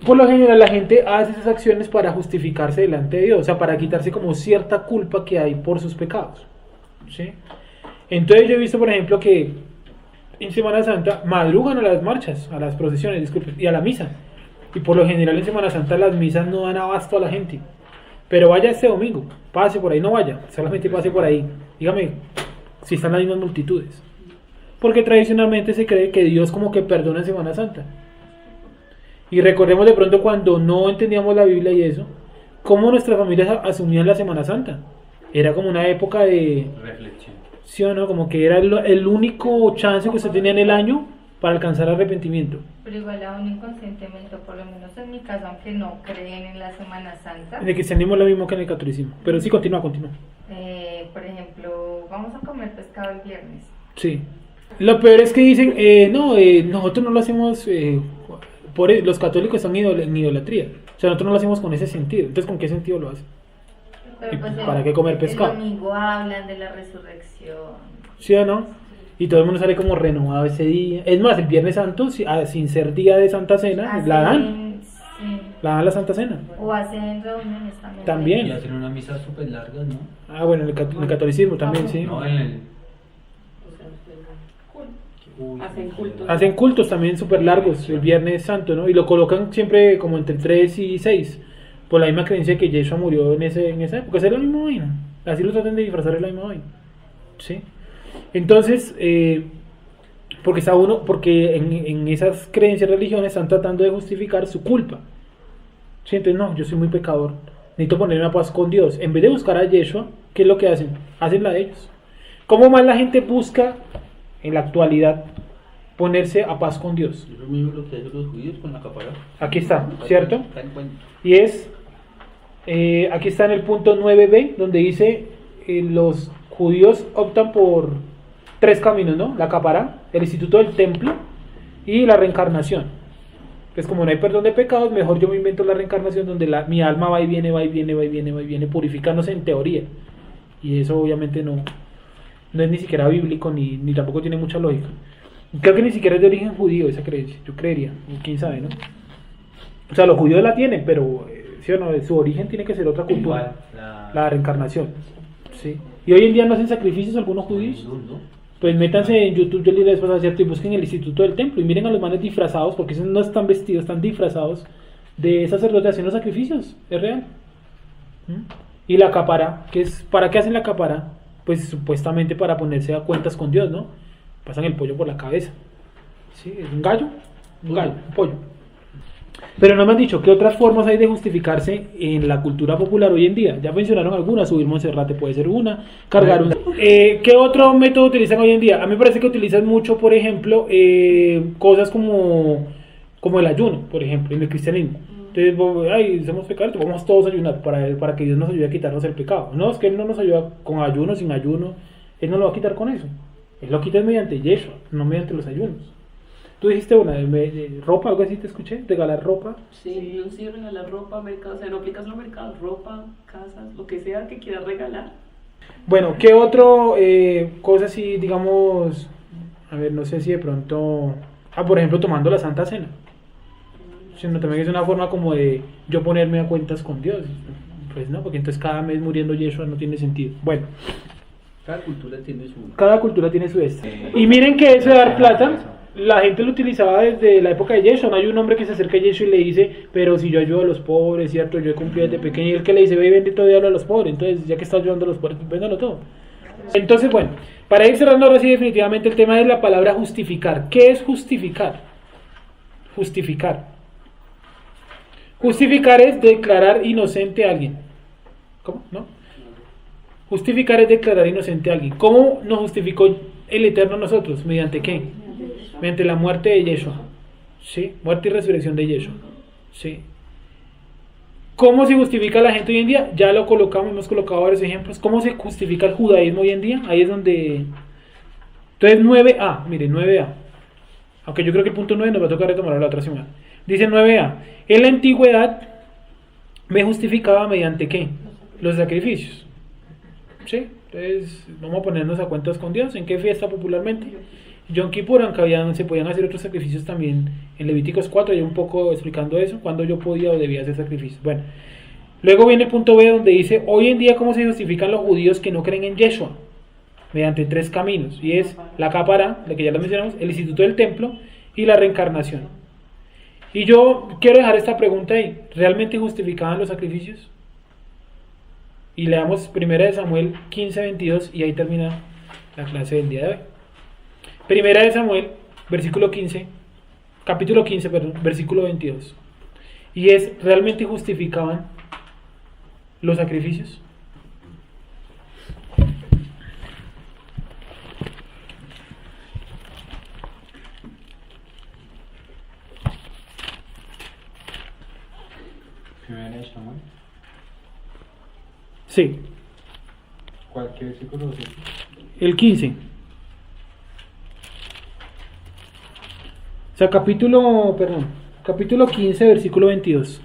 Por lo general, la gente hace esas acciones para justificarse delante de Dios, o sea, para quitarse como cierta culpa que hay por sus pecados. ¿Sí? Entonces, yo he visto, por ejemplo, que en Semana Santa madrugan a las marchas, a las procesiones, disculpen, y a la misa. Y por lo general en Semana Santa las misas no dan abasto a la gente. Pero vaya este domingo, pase por ahí, no vaya, solamente pase por ahí. Dígame si están las mismas multitudes. Porque tradicionalmente se cree que Dios como que perdona en Semana Santa. Y recordemos de pronto cuando no entendíamos la Biblia y eso, cómo nuestras familias asumían la Semana Santa. Era como una época de reflexión. ¿Sí o no? Como que era el único chance que usted tenía en el año para alcanzar arrepentimiento. Pero igual aún inconscientemente, por lo menos en mi caso, aunque no creen en la Semana Santa, En el cristianismo es lo mismo que en el catolicismo. Pero sí, continúa. por ejemplo, vamos a comer pescado el viernes. Sí. Lo peor es que dicen, nosotros no lo hacemos los católicos están en idolatría. O sea, nosotros no lo hacemos con ese sentido. Entonces, ¿con qué sentido lo hacen? Pero pues ¿Para qué comer pescado? El domingo hablan de la resurrección. ¿Sí o no? Y todo el mundo sale como renovado ese día. Es más, el Viernes Santo, sin ser día de Santa Cena, la dan. Sí. La dan la Santa Cena. O hacen reuniones también. También. Y hacen una misa súper larga, ¿no? Ah, bueno, en el catolicismo también, sí. No, en el... Hacen cultos. Hacen cultos también súper largos el Viernes Santo, ¿no? Y lo colocan siempre como entre 3 y 6. Por la misma creencia que Yeshua murió en esa época. Esa es la misma vaina. Así lo tratan de disfrazar, es la misma vaina. ¿Sí? Entonces, porque en esas creencias religiosas están tratando de justificar su culpa. ¿Sí? Entonces, no, yo soy muy pecador. Necesito ponerme a paz con Dios. En vez de buscar a Yeshua, ¿qué es lo que hacen? Hacen la de ellos. ¿Cómo más la gente busca en la actualidad ponerse a paz con Dios? Es lo mismo lo que hacen los judíos con la capara. Aquí está, ¿cierto? Y es, aquí está en el punto 9b, donde dice, los judíos optan por 3 caminos, ¿no? La capara, el instituto del templo y la reencarnación. Pues como no hay perdón de pecados, mejor yo me invento la reencarnación donde mi alma va y viene, va y viene, va y viene, va y viene, purificándose en teoría. Y eso obviamente no es ni siquiera bíblico, ni tampoco tiene mucha lógica. Creo que ni siquiera es de origen judío esa creencia, yo creería, quién sabe, ¿no? O sea, los judíos la tienen, pero ¿sí o no? Su origen tiene que ser otra cultura, la reencarnación, ¿sí? Y hoy en día no hacen sacrificios algunos judíos. Pues métanse en YouTube, yo les después a cierto, y busquen el instituto del templo y miren a los manes disfrazados, porque esos no están vestidos, están disfrazados de sacerdotes haciendo sacrificios, es real. Y la capara, ¿para qué hacen la capara? Pues supuestamente para ponerse a cuentas con Dios, ¿no? Pasan el pollo por la cabeza. ¿Sí? ¿Es un gallo? Un pollo. Pero no me han dicho qué otras formas hay de justificarse en la cultura popular hoy en día. Ya mencionaron algunas, subir Monserrate puede ser una, cargar un... ¿Qué otro método utilizan hoy en día? A mí me parece que utilizan mucho, por ejemplo, cosas como el ayuno, por ejemplo, en el cristianismo. Entonces, somos pecadores, vamos todos a ayunar para que Dios nos ayude a quitarnos el pecado. No, es que Él no nos ayuda con ayuno, sin ayuno. Él no lo va a quitar con eso. Él lo quita mediante Yeshua, no mediante los ayunos. Tú dijiste una de ropa, algo así te escuché, regalar ropa. Sí, yo sí regalar ropa, mercado, o sea, no aplicas los mercados, ropa, casas, lo que sea que quieras regalar. Bueno, ¿qué otro cosa así, digamos, a ver, no sé si de pronto, por ejemplo, tomando la Santa Cena? Sino también es una forma como de yo ponerme a cuentas con Dios. Pues no, porque entonces cada mes muriendo Yeshua no tiene sentido. Bueno. Cada cultura tiene su Y miren que eso de dar plata, la gente lo utilizaba desde la época de Yeshua. No hay un hombre que se acerca a Yeshua y le dice, pero si yo ayudo a los pobres, ¿cierto? Yo he cumplido desde pequeño. Y el que le dice, ve y vende todo y habla a los pobres. Entonces, ya que estás ayudando a los pobres, pues véndalo todo. Entonces, bueno, para ir cerrando ahora sí definitivamente el tema es la palabra justificar. ¿Qué es justificar? Justificar es declarar inocente a alguien. ¿Cómo? ¿No? Justificar es declarar inocente a alguien. ¿Cómo nos justificó el Eterno a nosotros? ¿Mediante qué? Mediante la muerte de Yeshua. ¿Sí? Muerte y resurrección de Yeshua. ¿Sí? ¿Cómo se justifica la gente hoy en día? Ya lo colocamos, hemos colocado varios ejemplos. ¿Cómo se justifica el judaísmo hoy en día? Ahí es donde... Entonces 9a, mire, 9a. Aunque yo creo que el punto 9 nos va a tocar retomar la otra semana. Dice 9a. En la antigüedad me justificaba mediante ¿qué? Los sacrificios. ¿Sí? Entonces vamos a ponernos a cuentas con Dios. ¿En qué fiesta popularmente? Yom Kippur, aunque se podían hacer otros sacrificios también. En Levíticos 4 hay un poco explicando eso, cuando yo podía o debía hacer sacrificios. Bueno, luego viene el punto B donde dice, hoy en día cómo se justifican los judíos que no creen en Yeshua, mediante 3 caminos, y es la capara, la que ya lo mencionamos, el instituto del templo y la reencarnación. Y yo quiero dejar esta pregunta ahí, ¿realmente justificaban los sacrificios? Y leamos 1 Samuel 15:22 y ahí termina la clase del día de hoy. 1 Samuel, capítulo 15, versículo 22. Y es, ¿realmente justificaban los sacrificios? Primera de Samuel. Sí. ¿Cualquier versículo? El 15. O sea, capítulo 15, versículo 22.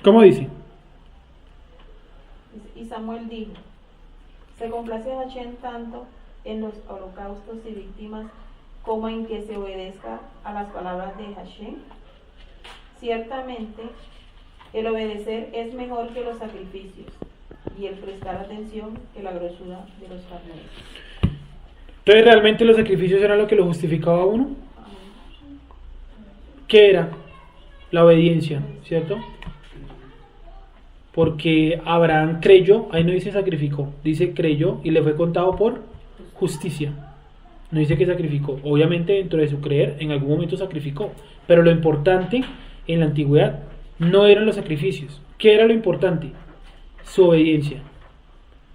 ¿Cómo dice? Y Samuel dijo, se complace Hashem tanto en los holocaustos y víctimas como en que se obedezca a las palabras de Hashem. Ciertamente, el obedecer es mejor que los sacrificios y el prestar atención que la grosura de los carneros. Entonces, ¿realmente los sacrificios eran lo que lo justificaba a uno? ¿Qué era? La obediencia, ¿cierto? Porque Abraham creyó, ahí no dice sacrificó, dice creyó y le fue contado por justicia. No dice que sacrificó. Obviamente dentro de su creer en algún momento sacrificó, pero lo importante en la antigüedad no eran los sacrificios. ¿Qué era lo importante? Su obediencia.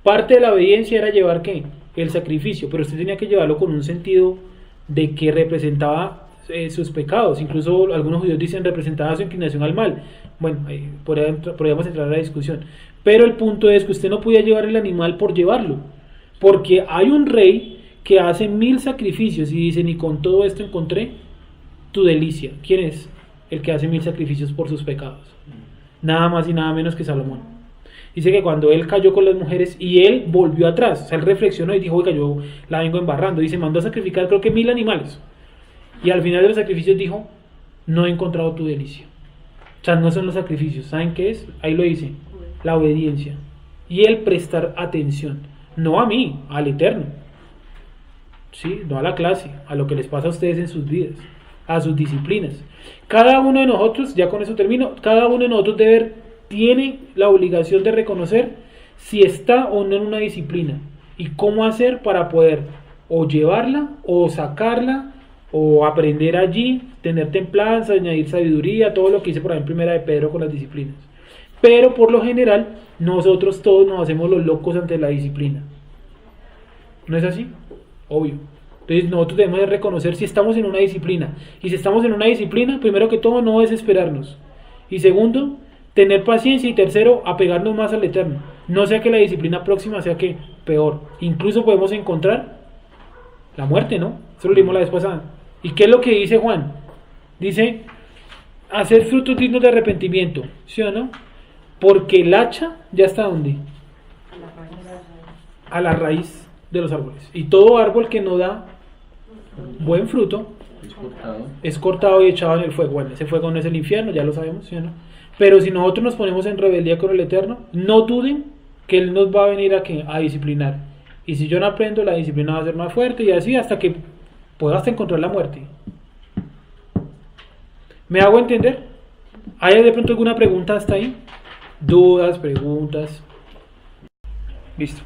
Parte de la obediencia era llevar ¿qué? El sacrificio, pero usted tenía que llevarlo con un sentido de que representaba sus pecados. Incluso algunos judíos dicen representaba su inclinación al mal. Bueno, podríamos entrar a la discusión, pero el punto es que usted no podía llevar el animal por llevarlo, porque hay un rey que hace 1000 sacrificios y dicen, y con todo esto encontré tu delicia. ¿Quién es? El que hace 1000 sacrificios por sus pecados, nada más y nada menos que Salomón. Dice que cuando él cayó con las mujeres y él volvió atrás, o sea, él reflexionó y dijo, oiga, yo la vengo embarrando, dice, mandó a sacrificar creo que 1000 animales, y al final de los sacrificios dijo, no he encontrado tu delicia. O sea, no son los sacrificios, ¿saben qué es? Ahí lo dice, la obediencia y el prestar atención, no a mí, al Eterno, ¿sí? No a la clase, a lo que les pasa a ustedes en sus vidas, a sus disciplinas. Cada uno de nosotros, ya con eso termino, cada uno de nosotros tiene la obligación de reconocer si está o no en una disciplina y cómo hacer para poder o llevarla o sacarla o aprender allí, tener templanza, añadir sabiduría, todo lo que hice por ahí en Primera de Pedro con las disciplinas. Pero por lo general, nosotros todos nos hacemos los locos ante la disciplina. ¿No es así? Obvio. Entonces nosotros debemos de reconocer si estamos en una disciplina. Y si estamos en una disciplina, primero que todo, no desesperarnos. Y segundo, tener paciencia. Y tercero, apegarnos más al Eterno. No sea que la disciplina próxima sea que peor. Incluso podemos encontrar la muerte, ¿no? Eso lo leímos la vez pasada. ¿Y qué es lo que dice Juan? Dice, hacer frutos dignos de arrepentimiento, ¿sí o no? Porque el hacha ya está ¿dónde? A la raíz de los árboles. Y todo árbol que no da buen fruto es cortado y echado en el fuego. Bueno, ese fuego no es el infierno, ya lo sabemos, ¿sí o no? Pero si nosotros nos ponemos en rebeldía con el Eterno, no duden que Él nos va a venir a disciplinar. Y si yo no aprendo, la disciplina va a ser más fuerte y así hasta que puedo hasta encontrar la muerte. ¿Me hago entender? ¿Hay de pronto alguna pregunta hasta ahí? ¿Dudas, preguntas? Listo.